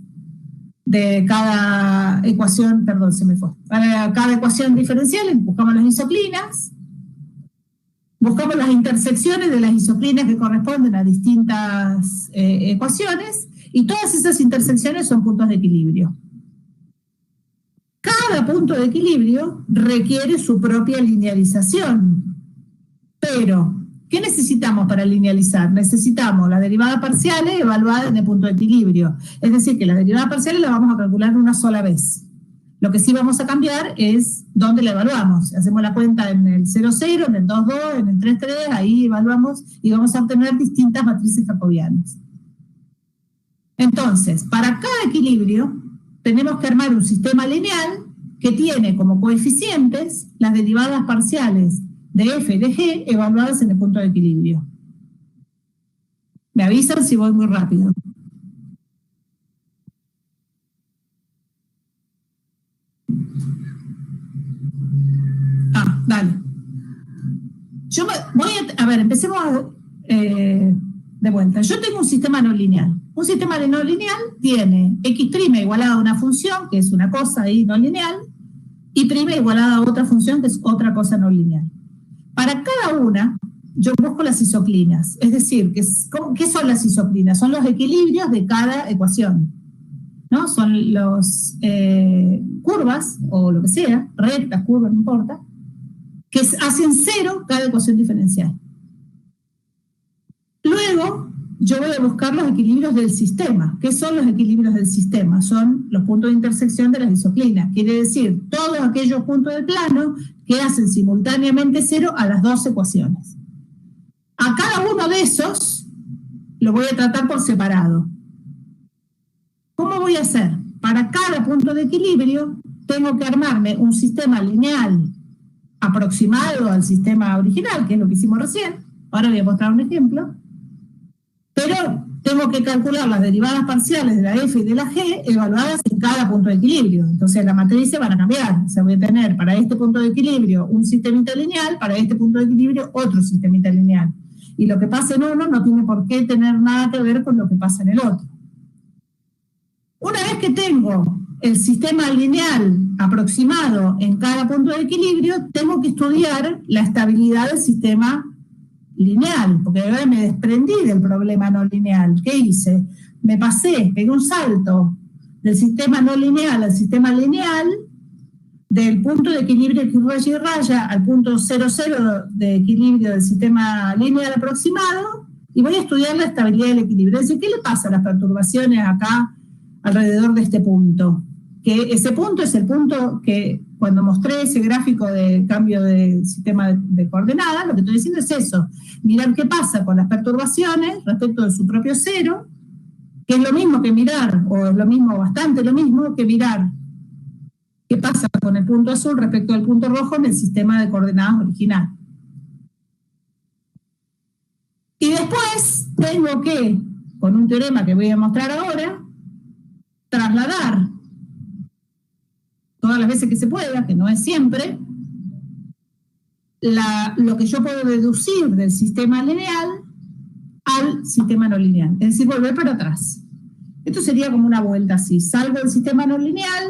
de cada ecuación, perdón, se me fue. Para cada ecuación diferencial buscamos las isoclinas. Buscamos las intersecciones de las isoclinas que corresponden a distintas ecuaciones, y todas esas intersecciones son puntos de equilibrio. Cada punto de equilibrio requiere su propia linealización. Pero, ¿qué necesitamos para linealizar? Necesitamos las derivadas parciales evaluadas en el punto de equilibrio. Es decir, que las derivadas parciales las vamos a calcular una sola vez. Lo que sí vamos a cambiar es dónde la evaluamos. Hacemos la cuenta en el 0, 0, en el 2, 2, en el 3, 3, ahí evaluamos y vamos a obtener distintas matrices jacobianas. Entonces, para cada equilibrio, tenemos que armar un sistema lineal que tiene como coeficientes las derivadas parciales de f y de g evaluadas en el punto de equilibrio. Me avisan si voy muy rápido. Dale. Yo voy a ver, empecemos de vuelta. Yo tengo un sistema no lineal. Un sistema no lineal tiene x' igualada a una función, que es una cosa ahí no lineal, y prima igualada a otra función, que es otra cosa no lineal. Para cada una, yo busco las isoclinas. Es decir, ¿qué son las isoclinas? Son los equilibrios de cada ecuación, ¿no? Son los curvas, o lo que sea, rectas, curvas, no importa, que hacen cero cada ecuación diferencial. Luego, yo voy a buscar los equilibrios del sistema. ¿Qué son los equilibrios del sistema? Son los puntos de intersección de las isoclinas. Quiere decir, todos aquellos puntos del plano que hacen simultáneamente cero a las dos ecuaciones. A cada uno de esos lo voy a tratar por separado. ¿Cómo voy a hacer? Para cada punto de equilibrio tengo que armarme un sistema lineal aproximado al sistema original, que es lo que hicimos recién. Ahora voy a mostrar un ejemplo. Pero tengo que calcular las derivadas parciales de la F y de la G evaluadas en cada punto de equilibrio. Entonces las matrices van a cambiar. O sea, voy a tener para este punto de equilibrio un sistemita lineal, para este punto de equilibrio otro sistemita lineal. Y lo que pasa en uno no tiene por qué tener nada que ver con lo que pasa en el otro. Una vez que tengo el sistema lineal aproximado en cada punto de equilibrio, tengo que estudiar la estabilidad del sistema lineal, porque ahora me desprendí del problema no lineal. ¿Qué hice? Me pasé, pegué un salto del sistema no lineal al sistema lineal, del punto de equilibrio raya y raya al punto 0,0 de equilibrio del sistema lineal aproximado, y voy a estudiar la estabilidad del equilibrio. Es decir, ¿qué le pasa a las perturbaciones acá alrededor de este punto? Que ese punto es el punto que cuando mostré ese gráfico de cambio de sistema de coordenadas, lo que estoy diciendo es eso, mirar qué pasa con las perturbaciones respecto de su propio cero, que es lo mismo que mirar, o es lo mismo, bastante lo mismo que mirar qué pasa con el punto azul respecto del punto rojo en el sistema de coordenadas original. Y después tengo que, con un teorema que voy a mostrar ahora, trasladar todas las veces que se pueda, que no es siempre, lo que yo puedo deducir del sistema lineal al sistema no lineal, es decir, volver para atrás. Esto sería como una vuelta así, salgo del sistema no lineal,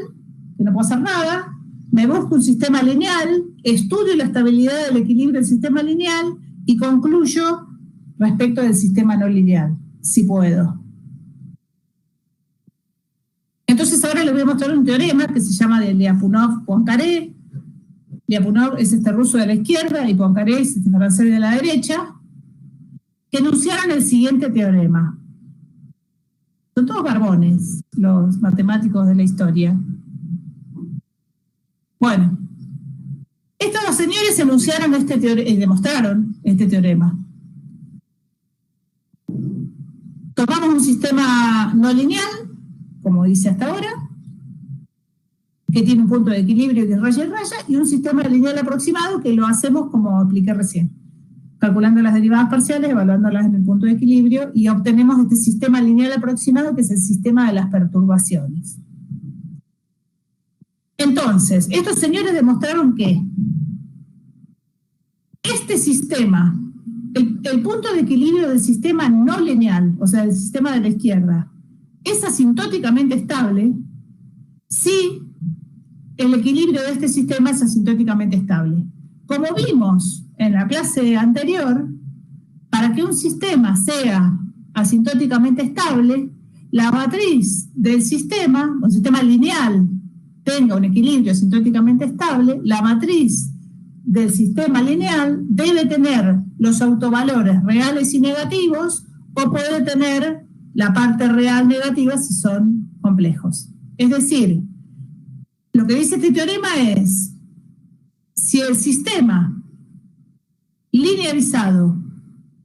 que no puedo hacer nada, me busco un sistema lineal, estudio la estabilidad del equilibrio del sistema lineal y concluyo respecto del sistema no lineal, si puedo. Entonces ahora les voy a mostrar un teorema que se llama de Lyapunov-Poincaré. Lyapunov es este ruso de la izquierda y Poincaré es este francés de la derecha, que enunciaron el siguiente teorema. Son todos barbones, los matemáticos de la historia. Bueno, estos dos señores enunciaron este teorema y demostraron este teorema. Tomamos un sistema no lineal, como dice hasta ahora, que tiene un punto de equilibrio que es raya y raya, y un sistema lineal aproximado que lo hacemos como expliqué recién, calculando las derivadas parciales, evaluándolas en el punto de equilibrio, y obtenemos este sistema lineal aproximado que es el sistema de las perturbaciones. Entonces, estos señores demostraron que este sistema, el punto de equilibrio del sistema no lineal, o sea, del sistema de la izquierda, es asintóticamente estable si el equilibrio de este sistema es asintóticamente estable. Como vimos en la clase anterior, para que un sistema sea asintóticamente estable, la matriz del sistema, un sistema lineal, tenga un equilibrio asintóticamente estable, la matriz del sistema lineal debe tener los autovalores reales y negativos, o puede tener la parte real negativa si son complejos. Es decir, lo que dice este teorema es, si el sistema linearizado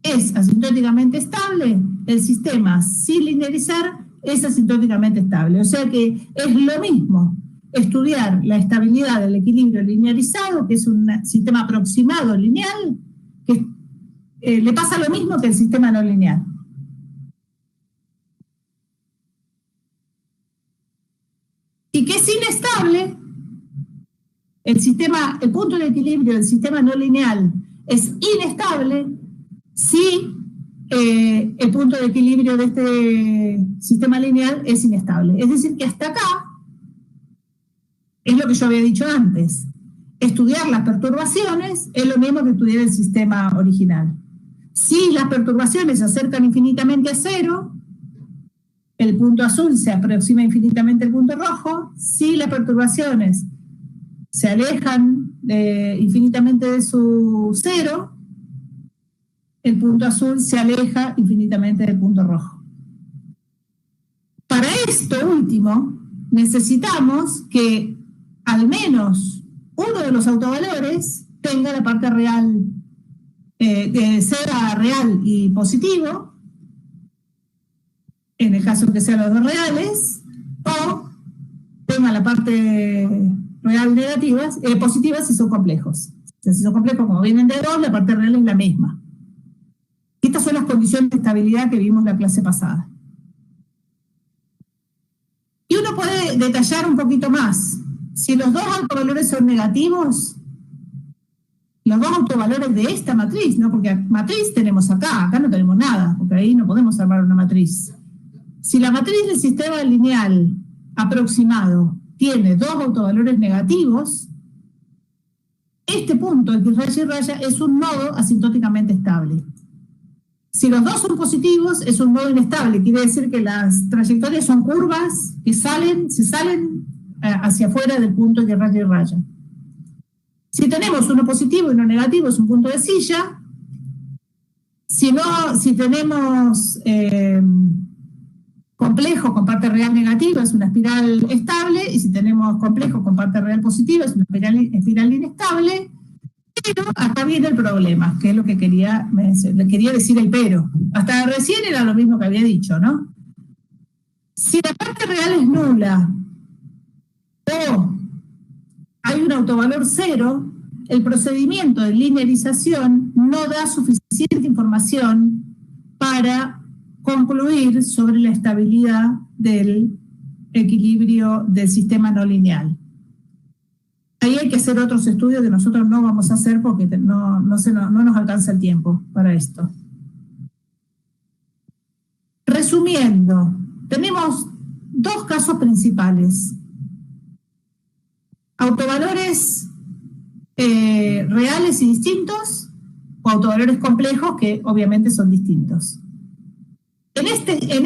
es asintóticamente estable, el sistema sin linearizar es asintóticamente estable. O sea que es lo mismo estudiar la estabilidad del equilibrio linearizado, que es un sistema aproximado lineal, que le pasa lo mismo que el sistema no lineal. Y que es inestable, el punto de equilibrio del sistema no lineal es inestable si el punto de equilibrio de este sistema lineal es inestable. Es decir, que hasta acá es lo que yo había dicho antes. Estudiar las perturbaciones es lo mismo que estudiar el sistema original. Si las perturbaciones se acercan infinitamente a cero, el punto azul se aproxima infinitamente al punto rojo. Si las perturbaciones se alejan infinitamente de su cero, el punto azul se aleja infinitamente del punto rojo. Para esto último, necesitamos que al menos uno de los autovalores tenga la parte real, que sea real y positivo, en el caso que sean los dos reales, o tenga la parte real negativa, positiva si son complejos. O sea, si son complejos, como vienen de dos, la parte real es la misma. Estas son las condiciones de estabilidad que vimos la clase pasada. Y uno puede detallar un poquito más. Si los dos autovalores son negativos, los dos autovalores de esta matriz, ¿no? Porque matriz tenemos acá no tenemos nada, porque ahí no podemos armar una matriz. Si la matriz del sistema lineal aproximado tiene dos autovalores negativos, este punto, X raya y raya, es un nodo asintóticamente estable. Si los dos son positivos, es un nodo inestable. Quiere decir que las trayectorias son curvas que se salen hacia afuera del punto X raya y raya. Si tenemos uno positivo y uno negativo, es un punto de silla. Si tenemos complejo con parte real negativa, es una espiral estable, y si tenemos complejo con parte real positiva, es una espiral inestable. Pero acá viene el problema, que es lo que quería decir el pero. Hasta recién era lo mismo que había dicho, ¿no? Si la parte real es nula o hay un autovalor cero, el procedimiento de linearización no da suficiente información para concluir sobre la estabilidad del equilibrio del sistema no lineal. Ahí hay que hacer otros estudios que nosotros no vamos a hacer porque no nos alcanza el tiempo para esto. Resumiendo, tenemos dos casos principales. Autovalores reales y distintos, o autovalores complejos que obviamente son distintos. En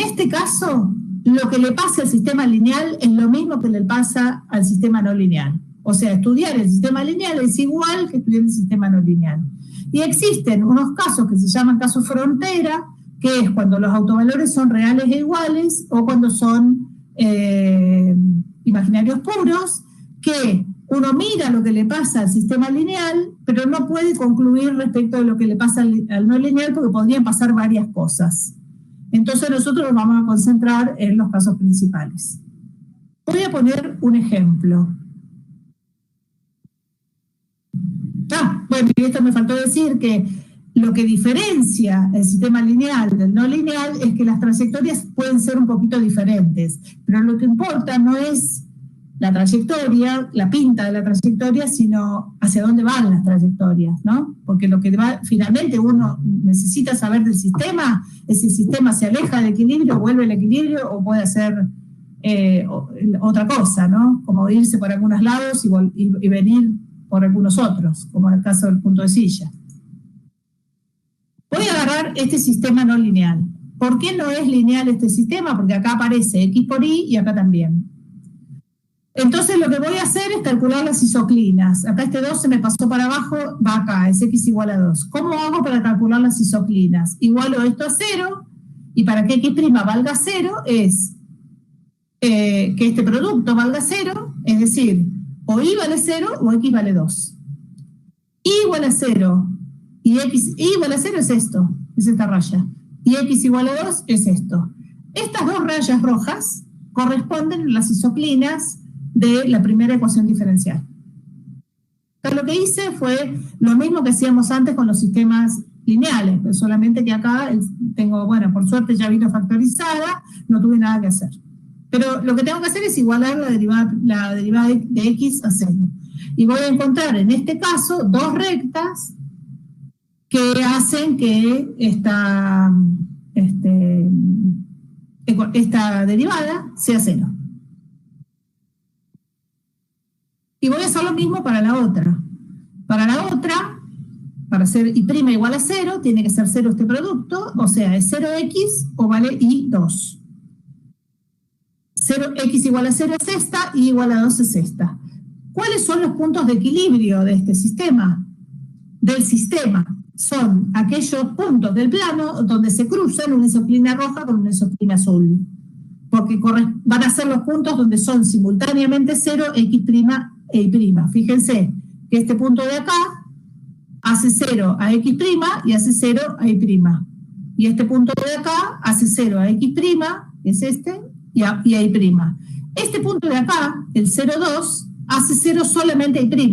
este caso, lo que le pasa al sistema lineal es lo mismo que le pasa al sistema no lineal. O sea, estudiar el sistema lineal es igual que estudiar el sistema no lineal. Y existen unos casos que se llaman casos frontera, que es cuando los autovalores son reales e iguales, o cuando son imaginarios puros, que uno mira lo que le pasa al sistema lineal, pero no puede concluir respecto de lo que le pasa al no lineal, porque podrían pasar varias cosas. Entonces nosotros nos vamos a concentrar en los casos principales. Voy a poner un ejemplo. Bueno, y esto me faltó decir que lo que diferencia el sistema lineal del no lineal es que las trayectorias pueden ser un poquito diferentes, pero lo que importa no es la trayectoria, la pinta de la trayectoria, sino hacia dónde van las trayectorias, ¿no? Porque lo que finalmente uno necesita saber del sistema es si el sistema se aleja del equilibrio, vuelve al equilibrio o puede hacer otra cosa, ¿no? Como irse por algunos lados y venir por algunos otros, como en el caso del punto de silla. Voy a agarrar este sistema no lineal. ¿Por qué no es lineal este sistema? Porque acá aparece X por Y y acá también. Entonces lo que voy a hacer es calcular las isoclinas. Acá este 2 se me pasó para abajo, va acá, es X igual a 2. ¿Cómo hago para calcular las isoclinas? Igualo esto a 0, y para que X' valga 0 es que este producto valga 0, es decir, o Y vale 0 o X vale 2. Y igual a 0 y X igual a 0 es esto, es esta raya. Y X igual a 2 es esto. Estas dos rayas rojas corresponden a las isoclinas de la primera ecuación diferencial. Entonces, lo que hice fue lo mismo que hacíamos antes con los sistemas lineales, pero solamente que acá tengo, bueno, por suerte ya vino factorizada, no tuve nada que hacer. Pero lo que tengo que hacer es igualar la derivada de X a 0. Y voy a encontrar en este caso dos rectas que hacen que esta derivada sea 0. Y voy a hacer lo mismo para la otra. Para la otra, para hacer Y' igual a 0, tiene que ser 0 este producto, o sea, es 0x o vale Y2. 0x igual a 0 es esta, y igual a 2 es esta. ¿Cuáles son los puntos de equilibrio de este sistema? Del sistema. Son aquellos puntos del plano donde se cruzan una isoclina roja con una isoclina azul. Porque van a ser los puntos donde son simultáneamente 0, X' e Y'. Fíjense que este punto de acá hace 0 a X' y hace 0 a Y'. Y este punto de acá hace 0 a X', que es este, y a Y'. Este punto de acá, el 0,2, hace 0 solamente a Y',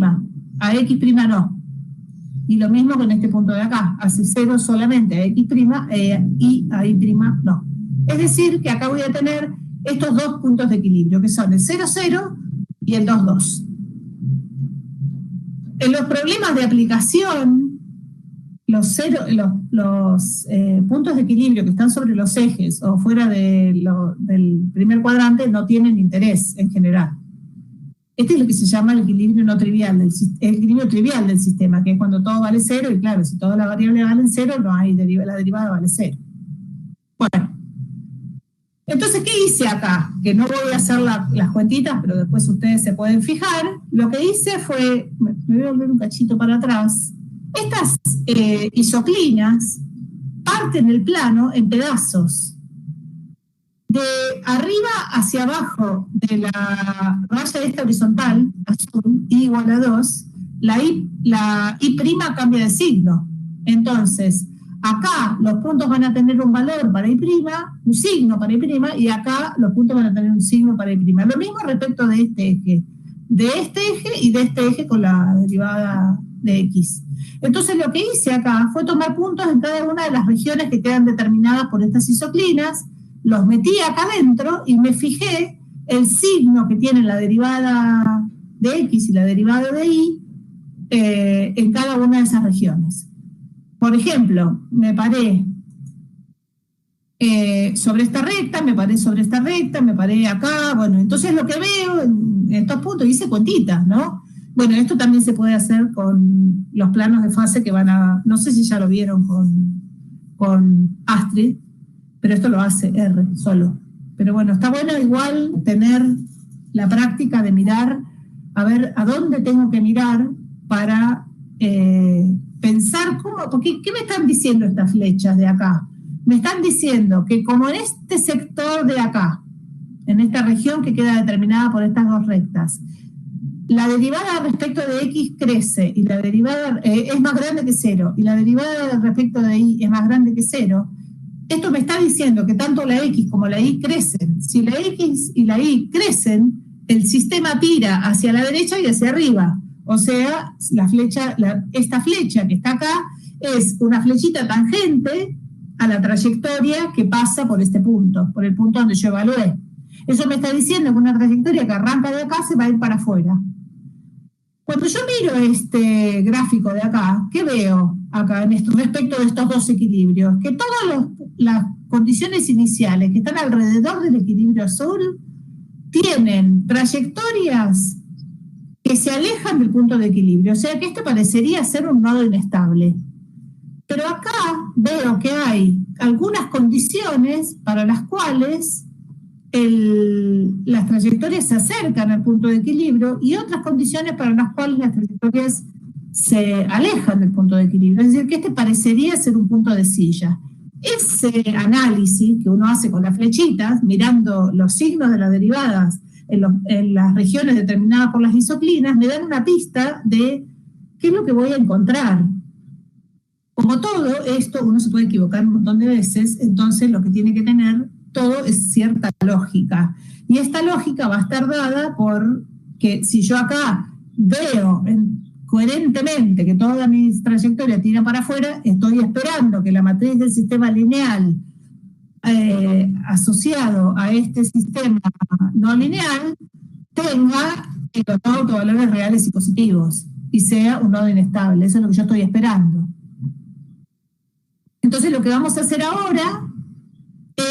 a X' no. Y lo mismo con este punto de acá, hace 0 solamente a X' y a Y' no. Es decir, que acá voy a tener estos dos puntos de equilibrio, que son el 0, 0 y el 2, 2. En los problemas de aplicación, los puntos de equilibrio que están sobre los ejes o fuera del primer cuadrante no tienen interés en general. Este es lo que se llama el equilibrio no trivial, el equilibrio trivial del sistema, que es cuando todo vale 0, y claro, si todas las variables valen 0, no hay la derivada vale 0. Bueno, entonces, ¿qué hice acá? Que no voy a hacer las cuentitas, pero después ustedes se pueden fijar. Lo que hice fue, me voy a volver un cachito para atrás, estas isoclinas parten el plano en pedazos. De arriba hacia abajo de la raya esta horizontal, azul, y igual a 2, la I' cambia de signo. Entonces, acá los puntos van a tener un valor para I', un signo para I', y acá los puntos van a tener un signo para I'. Lo mismo respecto de este eje y de este eje con la derivada de X. Entonces lo que hice acá fue tomar puntos en cada una de las regiones que quedan determinadas por estas isoclinas, los metí acá adentro y me fijé el signo que tiene la derivada de X y la derivada de Y en cada una de esas regiones. Por ejemplo, me paré sobre esta recta, me paré sobre esta recta, me paré acá, bueno, entonces lo que veo en estos puntos, hice cuentitas, ¿no? Bueno, esto también se puede hacer con los planos de fase que van a, no sé si ya lo vieron con Astrid, pero esto lo hace R solo. Pero bueno, está bueno igual tener la práctica de mirar, a ver a dónde tengo que mirar para pensar cómo, porque ¿qué me están diciendo estas flechas de acá? Me están diciendo que como en este sector de acá, en esta región que queda determinada por estas dos rectas, la derivada respecto de X crece y la derivada es más grande que 0 y la derivada respecto de Y es más grande que 0, esto me está diciendo que tanto la X como la Y crecen. Si la X y la Y crecen, el sistema tira hacia la derecha y hacia arriba. O sea, esta flecha que está acá es una flechita tangente a la trayectoria que pasa por este punto, por el punto donde yo evalué. Eso me está diciendo que una trayectoria que arranca de acá se va a ir para afuera. Cuando yo miro este gráfico de acá, ¿qué veo acá en esto, respecto de estos dos equilibrios? Que todas las condiciones iniciales que están alrededor del equilibrio azul tienen trayectorias que se alejan del punto de equilibrio. O sea que esto parecería ser un nodo inestable. Pero acá veo que hay algunas condiciones para las cuales las trayectorias se acercan al punto de equilibrio y otras condiciones para las cuales las trayectorias se alejan del punto de equilibrio. Es decir, que este parecería ser un punto de silla. Ese análisis que uno hace con las flechitas, mirando los signos de las derivadas en las regiones determinadas por las isoclinas, me dan una pista de qué es lo que voy a encontrar. Como todo esto, uno se puede equivocar un montón de veces, entonces lo que tiene que tener todo es cierta lógica. Y esta lógica va a estar dada por que si yo acá veo coherentemente que toda mi trayectoria tira para afuera, estoy esperando que la matriz del sistema lineal asociado a este sistema no lineal tenga los autovalores reales y positivos y sea un nodo inestable. Eso es lo que yo estoy esperando. Entonces lo que vamos a hacer ahora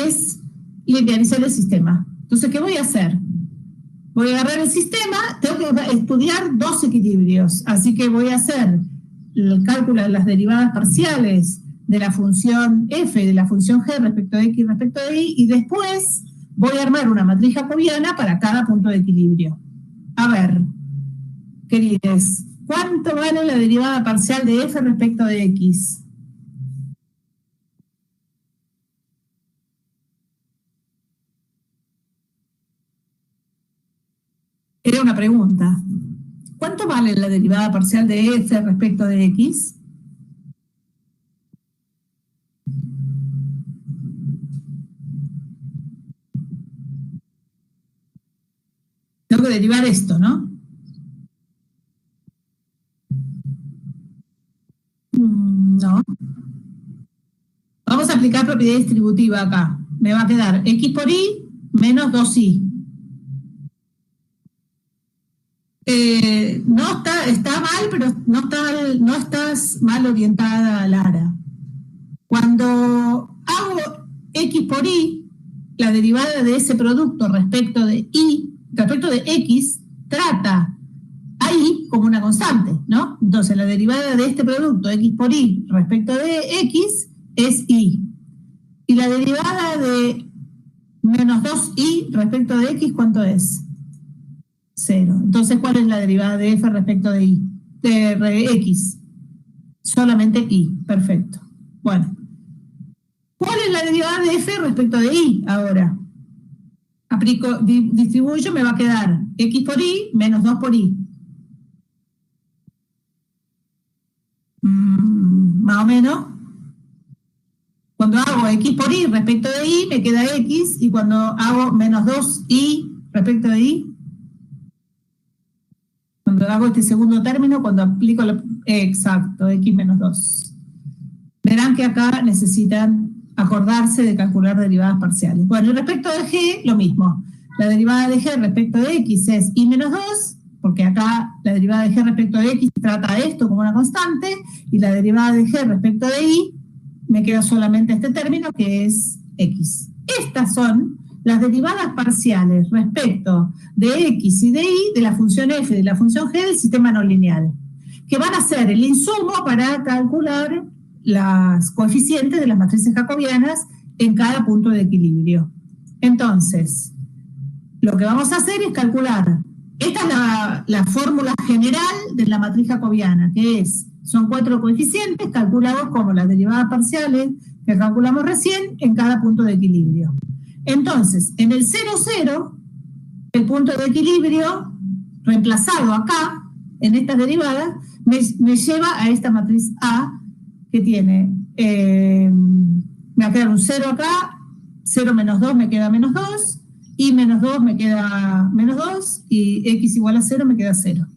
es linearizar el sistema. Entonces, ¿qué voy a hacer? Voy a agarrar el sistema, tengo que estudiar dos equilibrios, así que voy a hacer el cálculo de las derivadas parciales de la función f, de la función g respecto de x y respecto de y, y después voy a armar una matriz jacobiana para cada punto de equilibrio. A ver, queridos, ¿cuánto vale la derivada parcial de f respecto de x? Era una pregunta. ¿Cuánto vale la derivada parcial de f respecto de x? Tengo que derivar esto, ¿no? aplicar propiedad distributiva acá. Me va a quedar X por Y menos 2Y. No está mal, pero no estás mal orientada, Lara. Cuando hago X por Y, la derivada de ese producto respecto de X, trata a Y como una constante, ¿no? Entonces la derivada de este producto, X por Y, respecto de X, es Y. Y la derivada de menos 2Y respecto de X, ¿cuánto es? 0. Entonces, ¿cuál es la derivada de F respecto de Y? De X. Solamente Y. Perfecto. Bueno. ¿Cuál es la derivada de F respecto de Y ahora? Aplico, distribuyo, me va a quedar X por Y menos 2 por Y. Más o menos. Cuando hago X por Y respecto de Y, me queda X, y cuando hago menos 2Y respecto de Y, cuando hago este segundo término, cuando aplico exacto, X menos 2. Verán que acá necesitan acordarse de calcular derivadas parciales. Bueno, y respecto de G, lo mismo. La derivada de G respecto de X es Y menos 2, porque acá la derivada de G respecto de X trata esto como una constante, y la derivada de G respecto de Y, me queda solamente este término que es X. Estas son las derivadas parciales respecto de X y de Y de la función F y de la función G del sistema no lineal, que van a ser el insumo para calcular las coeficientes de las matrices jacobianas en cada punto de equilibrio. Entonces, lo que vamos a hacer es calcular, esta es la fórmula general de la matriz jacobiana, que son 4 coeficientes calculados como las derivadas parciales que calculamos recién en cada punto de equilibrio. Entonces, en el 0, 0, el punto de equilibrio reemplazado acá, en estas derivadas, me lleva a esta matriz A, que tiene, me va a quedar un 0 acá, 0 menos 2 me queda menos 2, y menos 2 me queda menos 2, y X igual a 0 me queda 0.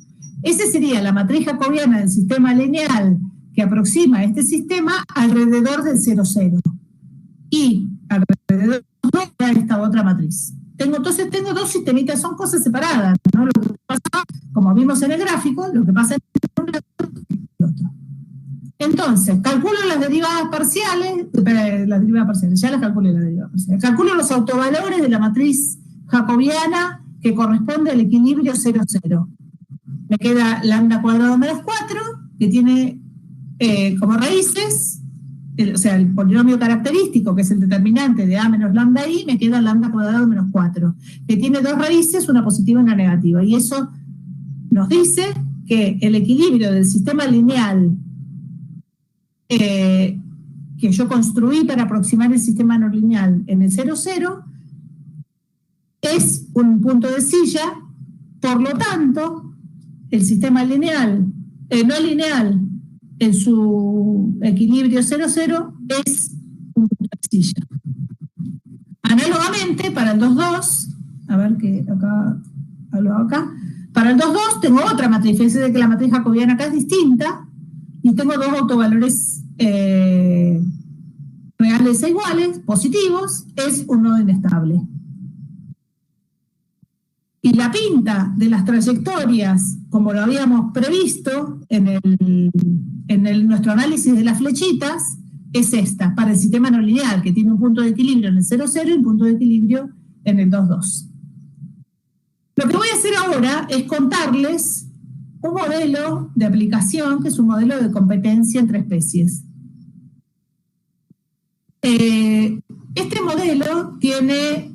Esa sería la matriz jacobiana del sistema lineal que aproxima a este sistema alrededor del 0, 0. Y alrededor de esta otra matriz. Entonces tengo dos sistemitas, son cosas separadas, ¿no? Lo que pasa, como vimos en el gráfico, lo que pasa entre un lado y el otro. Entonces, calculo las derivadas parciales, ya las calculé las derivadas parciales. Calculo los autovalores de la matriz jacobiana que corresponde al equilibrio 0, 0. Me queda lambda cuadrado menos 4, que tiene como raíces, o sea, el polinomio característico, que es el determinante de A menos lambda I, me queda lambda cuadrado menos 4, que tiene dos raíces, una positiva y una negativa. Y eso nos dice que el equilibrio del sistema lineal que yo construí para aproximar el sistema no lineal en el 0, 0 es un punto de silla, por lo tanto, el sistema lineal, no lineal, en su equilibrio 0, 0 es un punto de silla. Análogamente, para el 2, 2, a ver que acá, para el 2, 2 tengo otra matriz, fíjense que la matriz jacobiana acá es distinta, y tengo dos autovalores reales e iguales, positivos, es un nodo inestable. Y la pinta de las trayectorias, como lo habíamos previsto en nuestro análisis de las flechitas, es esta, para el sistema no lineal, que tiene un punto de equilibrio en el 0, 0 y un punto de equilibrio en el 2, 2. Lo que voy a hacer ahora es contarles un modelo de aplicación, que es un modelo de competencia entre especies. Este modelo tiene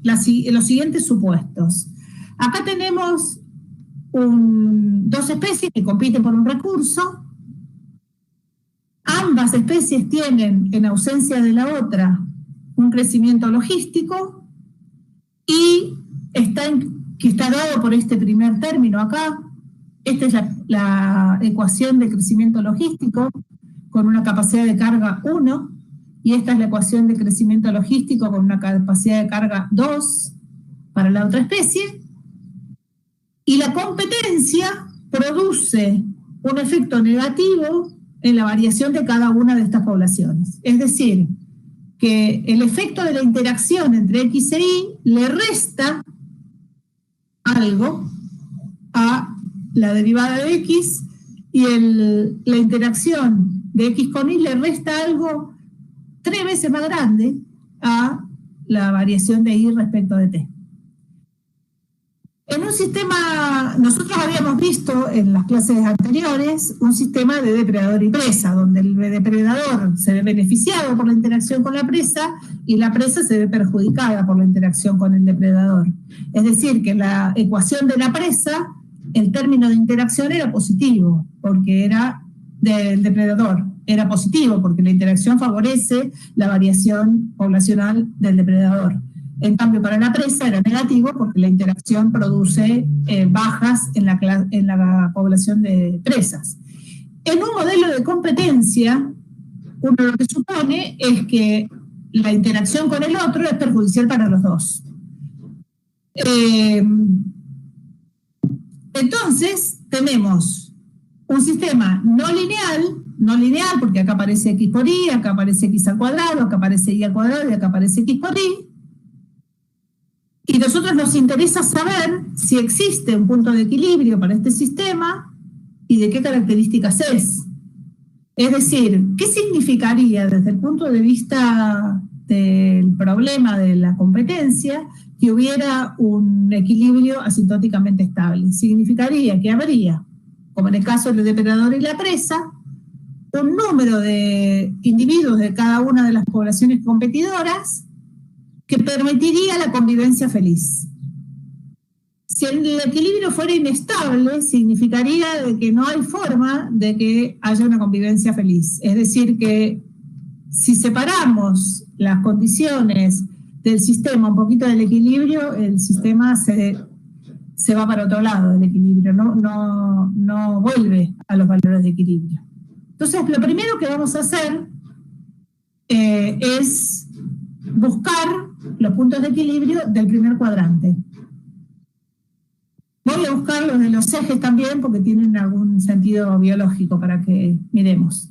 los siguientes supuestos. Acá tenemos dos especies que compiten por un recurso. Ambas especies tienen, en ausencia de la otra, un crecimiento logístico y que está dado por este primer término acá. Esta es la ecuación de crecimiento logístico con una capacidad de carga 1, y esta es la ecuación de crecimiento logístico con una capacidad de carga 2 para la otra especie. Y la competencia produce un efecto negativo en la variación de cada una de estas poblaciones. Es decir, que el efecto de la interacción entre X e Y le resta algo a la derivada de X, y la interacción de X con Y le resta algo 3 veces más grande a la variación de Y respecto de T. En un sistema, nosotros habíamos visto en las clases anteriores un sistema de depredador y presa, donde el depredador se ve beneficiado por la interacción con la presa y la presa se ve perjudicada por la interacción con el depredador. Es decir, que la ecuación de la presa, el término de interacción era positivo, porque era del depredador, era positivo, porque la interacción favorece la variación poblacional del depredador. En cambio, para la presa era negativo porque la interacción produce bajas en la población de presas. En un modelo de competencia, uno lo que supone es que la interacción con el otro es perjudicial para los dos. Entonces, tenemos un sistema no lineal porque acá aparece X por Y, acá aparece X al cuadrado, acá aparece Y al cuadrado y acá aparece X por Y. Y a nosotros nos interesa saber si existe un punto de equilibrio para este sistema y de qué características es. Es decir, ¿qué significaría desde el punto de vista del problema de la competencia que hubiera un equilibrio asintóticamente estable? Significaría que habría, como en el caso del depredador y la presa, un número de individuos de cada una de las poblaciones competidoras que permitiría la convivencia feliz. Si el equilibrio fuera inestable, significaría de que no hay forma de que haya una convivencia feliz. Es decir, que si separamos las condiciones del sistema un poquito del equilibrio, el sistema se va para otro lado del equilibrio, no vuelve a los valores de equilibrio. Entonces, lo primero que vamos a hacer es buscar los puntos de equilibrio del primer cuadrante. Voy a buscar los de los ejes también porque tienen algún sentido biológico para que miremos.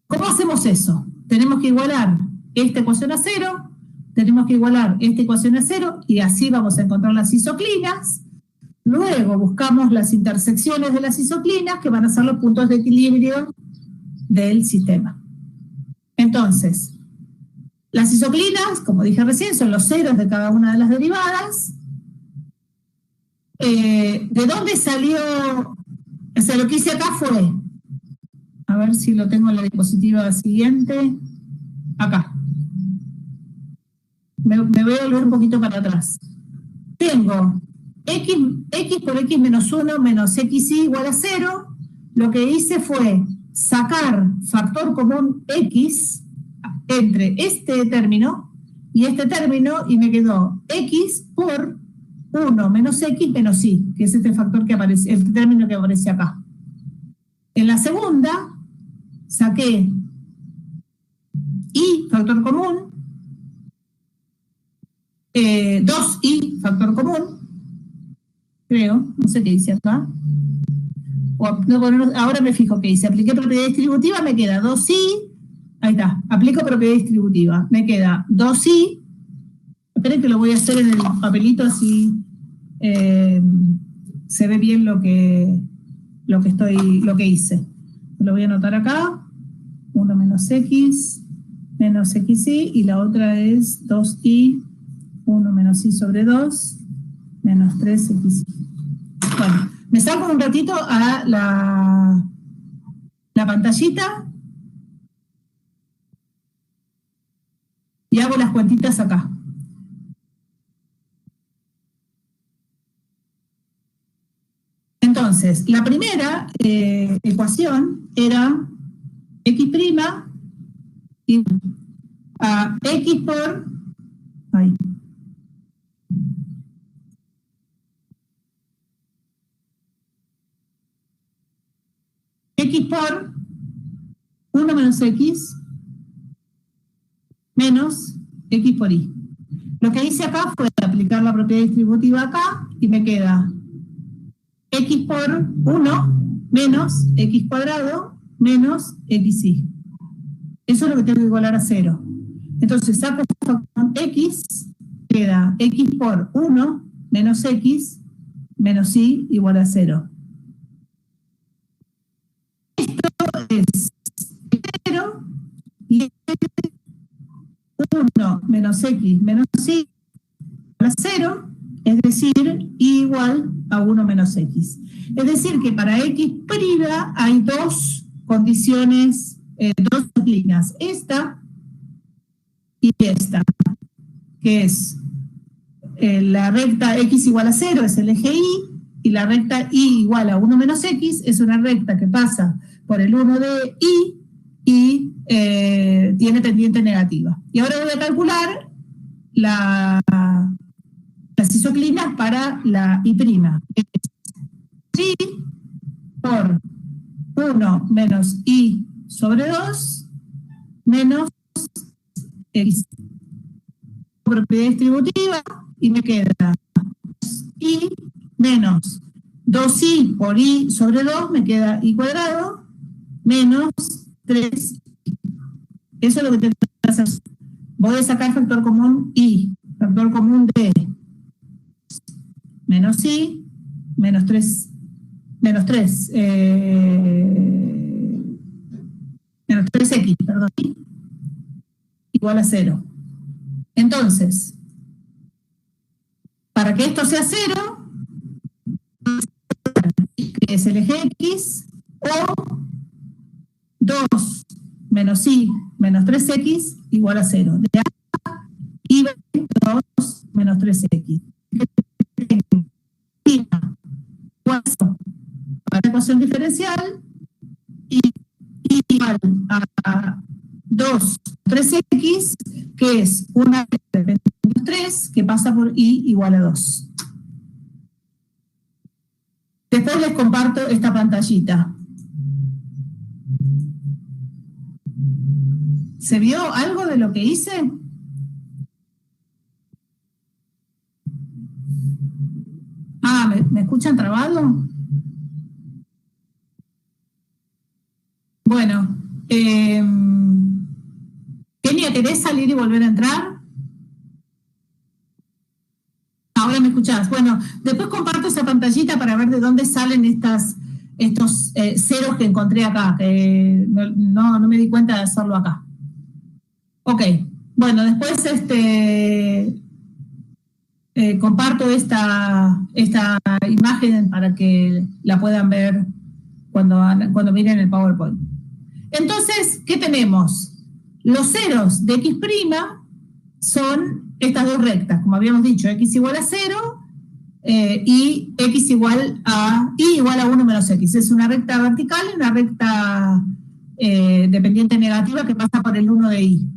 ¿Cómo hacemos eso? Tenemos que igualar esta ecuación a 0, tenemos que igualar esta ecuación a 0 y así vamos a encontrar las isoclinas. Luego buscamos las intersecciones de las isoclinas que van a ser los puntos de equilibrio del sistema. Entonces, las isoclinas, como dije recién, son los ceros de cada una de las derivadas. ¿De dónde salió? O sea, lo que hice acá fue, a ver si lo tengo en la diapositiva siguiente, acá. Me voy a volver un poquito para atrás. Tengo x por x menos 1 menos xy igual a 0. Lo que hice fue sacar factor común x entre este término y este término y me quedó x por 1 menos x menos y, que es este factor que aparece, el término que aparece acá. En la segunda saqué y factor común, 2y factor común, creo, no sé qué dice acá. Ahora me fijo qué dice, apliqué propiedad distributiva, me queda 2y. Ahí está, aplico propiedad distributiva. Me queda 2i. Esperen que lo voy a hacer en el papelito así se ve bien lo que hice. Lo voy a anotar acá. 1 menos x xy y la otra es 2i, 1 menos y sobre 2 menos 3xy. Bueno, me salgo un ratito a la pantallita y hago las cuentitas acá. Entonces, la primera ecuación era x' y a x por... Ahí. X por 1 menos x menos x por y. Lo que hice acá fue aplicar la propiedad distributiva acá y me queda x por 1 menos x cuadrado menos xy. Eso es lo que tengo que igualar a 0. Entonces saco x, queda x por 1 menos x menos y igual a 0. Esto es 0 y 1 menos x menos y igual a 0, es decir, y igual a 1 menos x. Es decir, que para x' hay dos condiciones, dos líneas, esta y esta, que es la recta x igual a 0 es el eje y la recta y igual a 1 menos x es una recta que pasa por el 1 de y tiene pendiente negativa. Y ahora voy a calcular las isoclinas para la y'. Y por 1 menos y sobre 2 menos x. Propiedad distributiva y me queda y menos 2y por y sobre 2 me queda y cuadrado menos 3. Eso es lo que tengo que hacer. Voy a sacar factor común y, factor común de menos y, menos 3, menos 3x, perdón, igual a 0. Entonces, para que esto sea 0, que es el eje x, o 2 menos y menos 3x igual a 0. De A y B, 2 menos 3x. Para la ecuación diferencial y igual a 2, 3x, que es una de 3 que pasa por y igual a 2. Después les comparto esta pantallita. ¿Se vio algo de lo que hice? Ah, ¿me escuchan trabado? Bueno, Kenia, ¿querés salir y volver a entrar? Ahora me escuchás. Bueno, después comparto esa pantallita para ver de dónde salen estos ceros que encontré acá, que no me di cuenta de hacerlo acá. Ok, bueno, después comparto esta imagen para que la puedan ver cuando miren el PowerPoint. Entonces, ¿qué tenemos? Los ceros de x' son estas dos rectas, como habíamos dicho, x igual a 0 y x igual a 1 menos x. Es una recta vertical y una recta dependiente negativa que pasa por el 1 de y.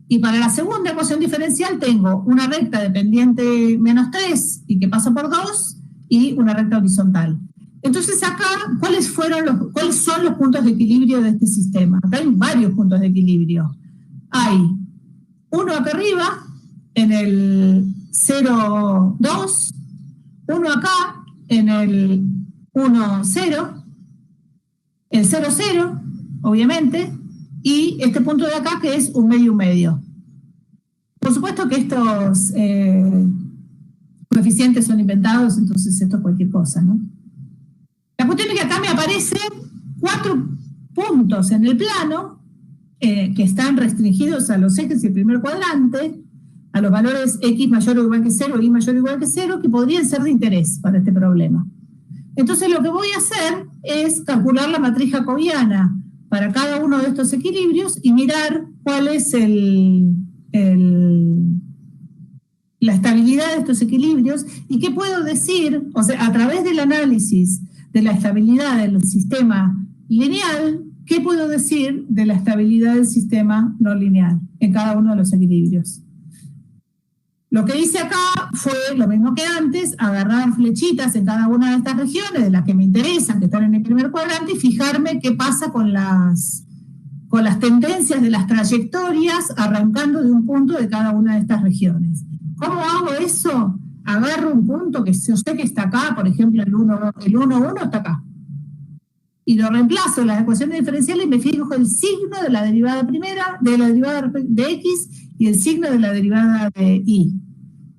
Y para la segunda ecuación diferencial tengo una recta dependiente menos 3 y que pasa por 2 y una recta horizontal. Entonces acá, ¿cuáles son los puntos de equilibrio de este sistema? Acá hay varios puntos de equilibrio. Hay uno acá arriba, en el 0, 2, uno acá, en el 1, 0, el 0, 0, obviamente, y este punto de acá que es un medio. Por supuesto que estos coeficientes son inventados, entonces esto es cualquier cosa, ¿no? La cuestión es que acá me aparecen 4 puntos en el plano que están restringidos a los ejes y el primer cuadrante, a los valores x mayor o igual que 0, y mayor o igual que 0, que podrían ser de interés para este problema. Entonces lo que voy a hacer es calcular la matriz jacobiana para cada uno de estos equilibrios y mirar cuál es la estabilidad de estos equilibrios y qué puedo decir, o sea, a través del análisis de la estabilidad del sistema lineal, qué puedo decir de la estabilidad del sistema no lineal en cada uno de los equilibrios. Lo que hice acá fue lo mismo que antes, agarrar flechitas en cada una de estas regiones, de las que me interesan, que están en el primer cuadrante, y fijarme qué pasa con las tendencias de las trayectorias arrancando de un punto de cada una de estas regiones. ¿Cómo hago eso? Agarro un punto que yo sé que está acá, por ejemplo el 1, 1 está acá. y lo reemplazo en las ecuaciones diferenciales y me fijo el signo de la derivada primera, de la derivada de x y el signo de la derivada de y.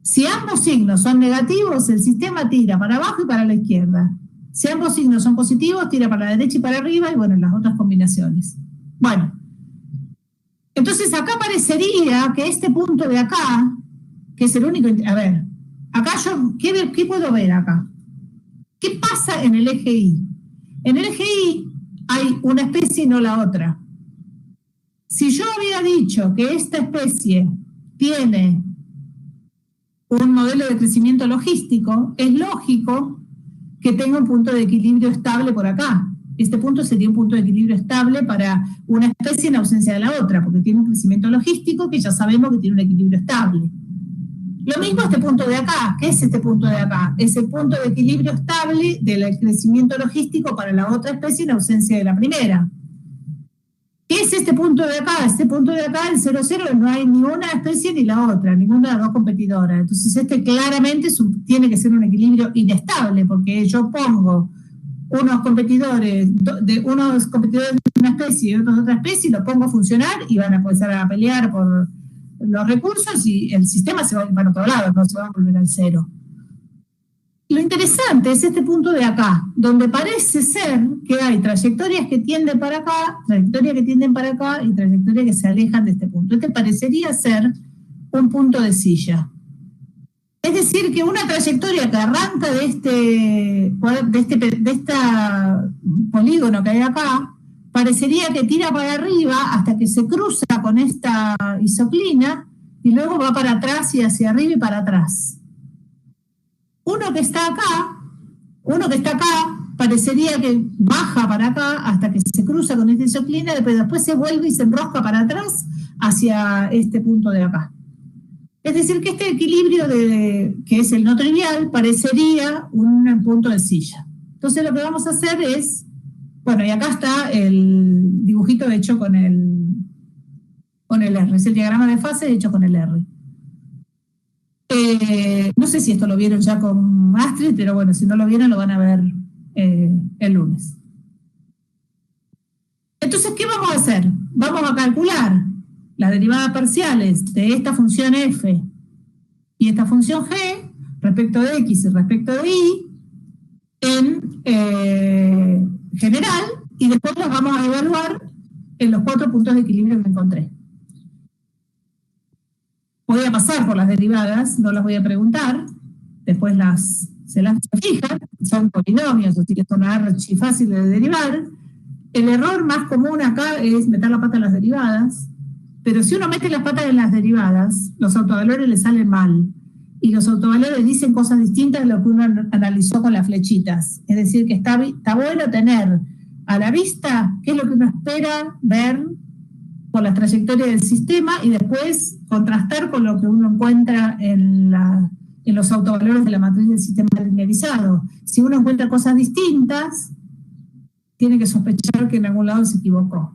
Si ambos signos son negativos, el sistema tira para abajo y para la izquierda. Si ambos signos son positivos, tira para la derecha y para arriba, y bueno, las otras combinaciones. Bueno, entonces acá parecería que este punto de acá, que es el único... A ver, acá yo, ¿qué puedo ver acá? ¿Qué pasa en el eje Y? En el eje Y hay una especie y no la otra. Si yo había dicho que esta especie tiene un modelo de crecimiento logístico, es lógico que tenga un punto de equilibrio estable por acá. Este punto sería un punto de equilibrio estable para una especie en ausencia de la otra, porque tiene un crecimiento logístico que ya sabemos que tiene un equilibrio estable. Lo mismo este punto de acá. ¿Qué es este punto de acá? Es el punto de equilibrio estable del crecimiento logístico para la otra especie en ausencia de la primera. ¿Qué es este punto de acá? Este punto de acá, el 0,0, no hay ni una especie ni la otra, ninguna de las dos competidoras. Entonces este claramente tiene que ser un equilibrio inestable, porque yo pongo unos competidores de una especie y otros de otra especie, y los pongo a funcionar y van a empezar a pelear por los recursos y el sistema se va a ir para otro lado, no se va a volver al cero. Lo interesante es este punto de acá, donde parece ser que hay trayectorias que tienden para acá, trayectorias que tienden para acá y trayectorias que se alejan de este punto. Este parecería ser un punto de silla. Es decir, que una trayectoria que arranca de este polígono que hay acá, parecería que tira para arriba hasta que se cruza con esta isoclina y luego va para atrás y hacia arriba y para atrás. Uno que está acá, parecería que baja para acá hasta que se cruza con esta isoclina, pero después se vuelve y se enrosca para atrás hacia este punto de acá. Es decir, que este equilibrio que es el no trivial parecería un punto de silla. Entonces lo que vamos a hacer es, bueno, y acá está el dibujito hecho con el R, es el diagrama de fase hecho con el R. No sé si esto lo vieron ya con Astrid, pero bueno, si no lo vieron lo van a ver el lunes. Entonces, ¿qué vamos a hacer? Vamos a calcular las derivadas parciales de esta función f y esta función g respecto de x y respecto de y en general, y después las vamos a evaluar en los 4 puntos de equilibrio que encontré. Voy a pasar por las derivadas, no las voy a preguntar, después se las fijan, son polinomios, así que son archifáciles de derivar. El error más común acá es meter la pata en las derivadas, pero si uno mete las patas en las derivadas, los autovalores le salen mal, y los autovalores dicen cosas distintas de lo que uno analizó con las flechitas. Es decir, que está bueno tener a la vista qué es lo que uno espera ver por las trayectorias del sistema y después contrastar con lo que uno encuentra en los autovalores de la matriz del sistema linearizado. Si uno encuentra cosas distintas, tiene que sospechar que en algún lado se equivocó.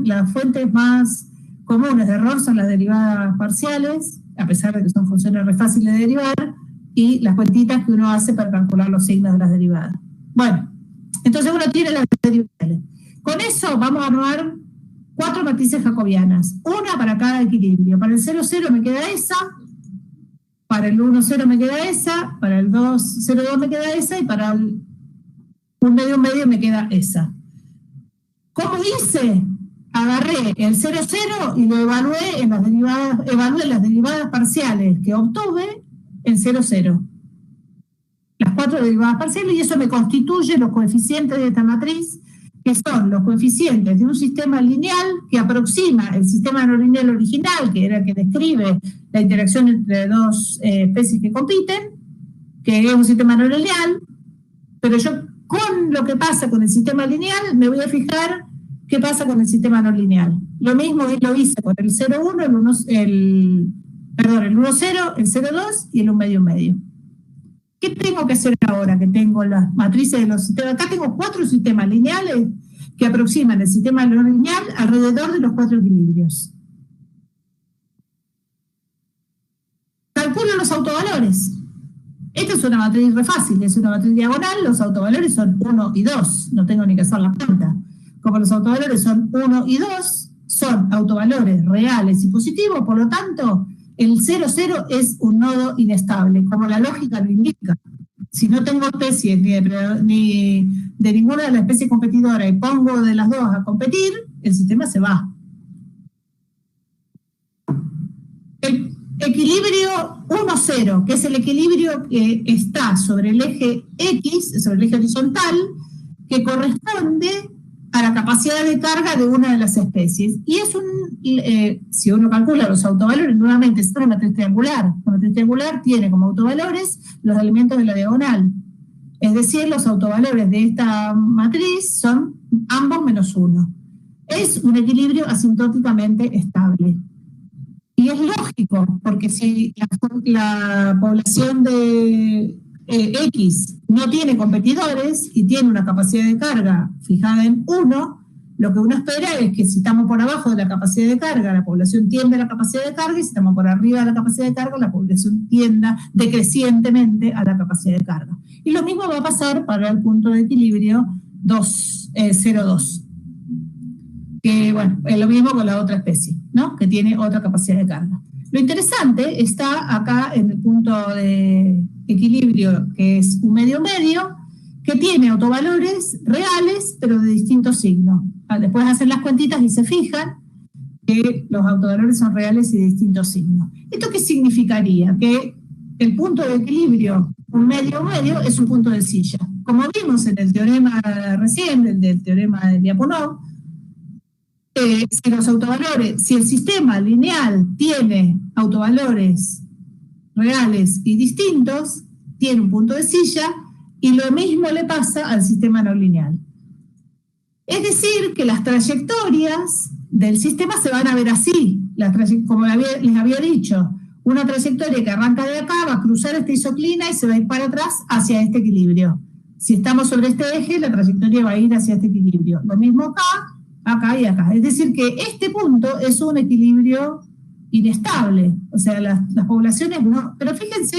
Las fuentes más comunes de error son las derivadas parciales, a pesar de que son funciones re fáciles de derivar, y las cuentitas que uno hace para calcular los signos de las derivadas. Bueno, entonces uno tiene las derivadas. Con eso vamos a armar 4 matrices jacobianas, una para cada equilibrio. Para el 0, 0 me queda esa, para el 1, 0 me queda esa, para el 2, 0, 2 me queda esa, y para el 1 medio me queda esa. ¿Cómo hice? Agarré el 0, 0 y lo evalué en las derivadas parciales que obtuve en 0, 0. Las 4 derivadas parciales, y eso me constituye los coeficientes de esta matriz, que son los coeficientes de un sistema lineal que aproxima el sistema no lineal original, que era el que describe la interacción entre dos especies que compiten, que es un sistema no lineal, pero yo con lo que pasa con el sistema lineal me voy a fijar qué pasa con el sistema no lineal. Lo mismo lo hice con el 0,1, el 1,0, el 0,2 y el 1,medio. ¿Qué tengo que hacer ahora que tengo las matrices de los sistemas? Acá tengo 4 sistemas lineales que aproximan el sistema no lineal alrededor de los 4 equilibrios. Calculo los autovalores. Este es una matriz re fácil, es una matriz diagonal, los autovalores son 1 y 2, no tengo ni que hacer la cuenta. Como los autovalores son 1 y 2, son autovalores reales y positivos, por lo tanto, el 0, 0 es un nodo inestable, como la lógica lo indica. Si no tengo especies ni de ninguna de las especies competidoras y pongo de las dos a competir, el sistema se va. El equilibrio 1-0, que es el equilibrio que está sobre el eje X, sobre el eje horizontal, que corresponde a la capacidad de carga de una de las especies. Y es si uno calcula los autovalores, nuevamente es una matriz triangular. Una matriz triangular tiene como autovalores los elementos de la diagonal. Es decir, los autovalores de esta matriz son ambos menos 1. Es un equilibrio asintóticamente estable. Y es lógico, porque si la población de X no tiene competidores y tiene una capacidad de carga fijada en 1, lo que uno espera es que si estamos por abajo de la capacidad de carga, la población tiende a la capacidad de carga, y si estamos por arriba de la capacidad de carga, la población tienda decrecientemente a la capacidad de carga. Y lo mismo va a pasar para el punto de equilibrio 0,2. Que bueno, es lo mismo con la otra especie, ¿no? Que tiene otra capacidad de carga. Lo interesante está acá en el punto de equilibrio, que es un medio-medio, que tiene autovalores reales, pero de distintos signos. Después hacen las cuentitas y se fijan que los autovalores son reales y de distintos signos. ¿Esto qué significaría? Que el punto de equilibrio, un medio-medio, es un punto de silla. Como vimos en el teorema recién, del teorema de Lyapunov, si el sistema lineal tiene autovalores reales y distintos, tiene un punto de silla, y lo mismo le pasa al sistema no lineal. Es decir, que las trayectorias del sistema se van a ver así, como les había dicho, una trayectoria que arranca de acá, va a cruzar esta isoclina y se va a ir para atrás hacia este equilibrio. Si estamos sobre este eje, la trayectoria va a ir hacia este equilibrio. Lo mismo acá, acá y acá. Es decir, que este punto es un equilibrio inestable. O sea, las poblaciones no... Pero fíjense,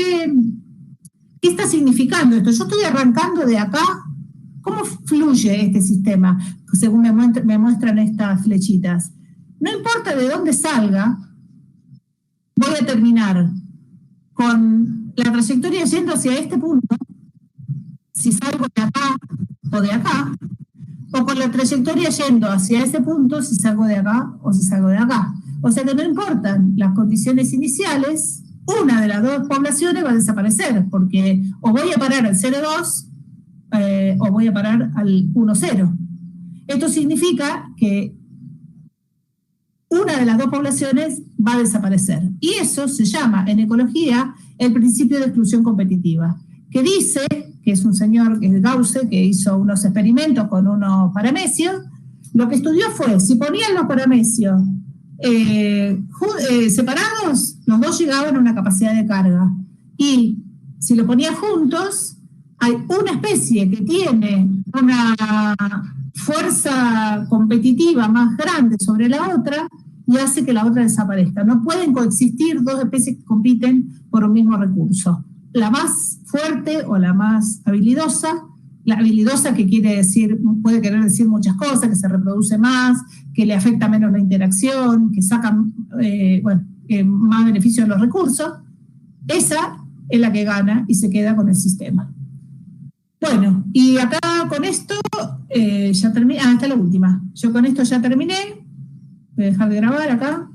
¿qué está significando esto? Yo estoy arrancando de acá. ¿Cómo fluye este sistema? Según me muestran estas flechitas. No importa de dónde salga, voy a terminar con la trayectoria yendo hacia este punto, si salgo de acá o de acá, o con la trayectoria yendo hacia ese punto, si salgo de acá o si salgo de acá. O sea que no importan las condiciones iniciales, una de las dos poblaciones va a desaparecer, porque o voy a parar al 0,2 o voy a parar al 1,0. Esto significa que una de las dos poblaciones va a desaparecer. Y eso se llama en ecología el principio de exclusión competitiva, que dice, que es un señor, que es Gauss, que hizo unos experimentos con unos paramecios. Lo que estudió fue, si ponían los paramecios separados, los dos llegaban a una capacidad de carga. Y si lo ponía juntos, hay una especie que tiene una fuerza competitiva más grande sobre la otra y hace que la otra desaparezca. No pueden coexistir dos especies que compiten por un mismo recurso. La más fuerte o la más habilidosa, la habilidosa que quiere decir, puede querer decir muchas cosas, que se reproduce más, que le afecta menos la interacción, que saca más beneficio de los recursos, esa es la que gana y se queda con el sistema. Bueno, y acá con esto ya terminé. Esta es la última. Yo con esto ya terminé. Voy a dejar de grabar acá.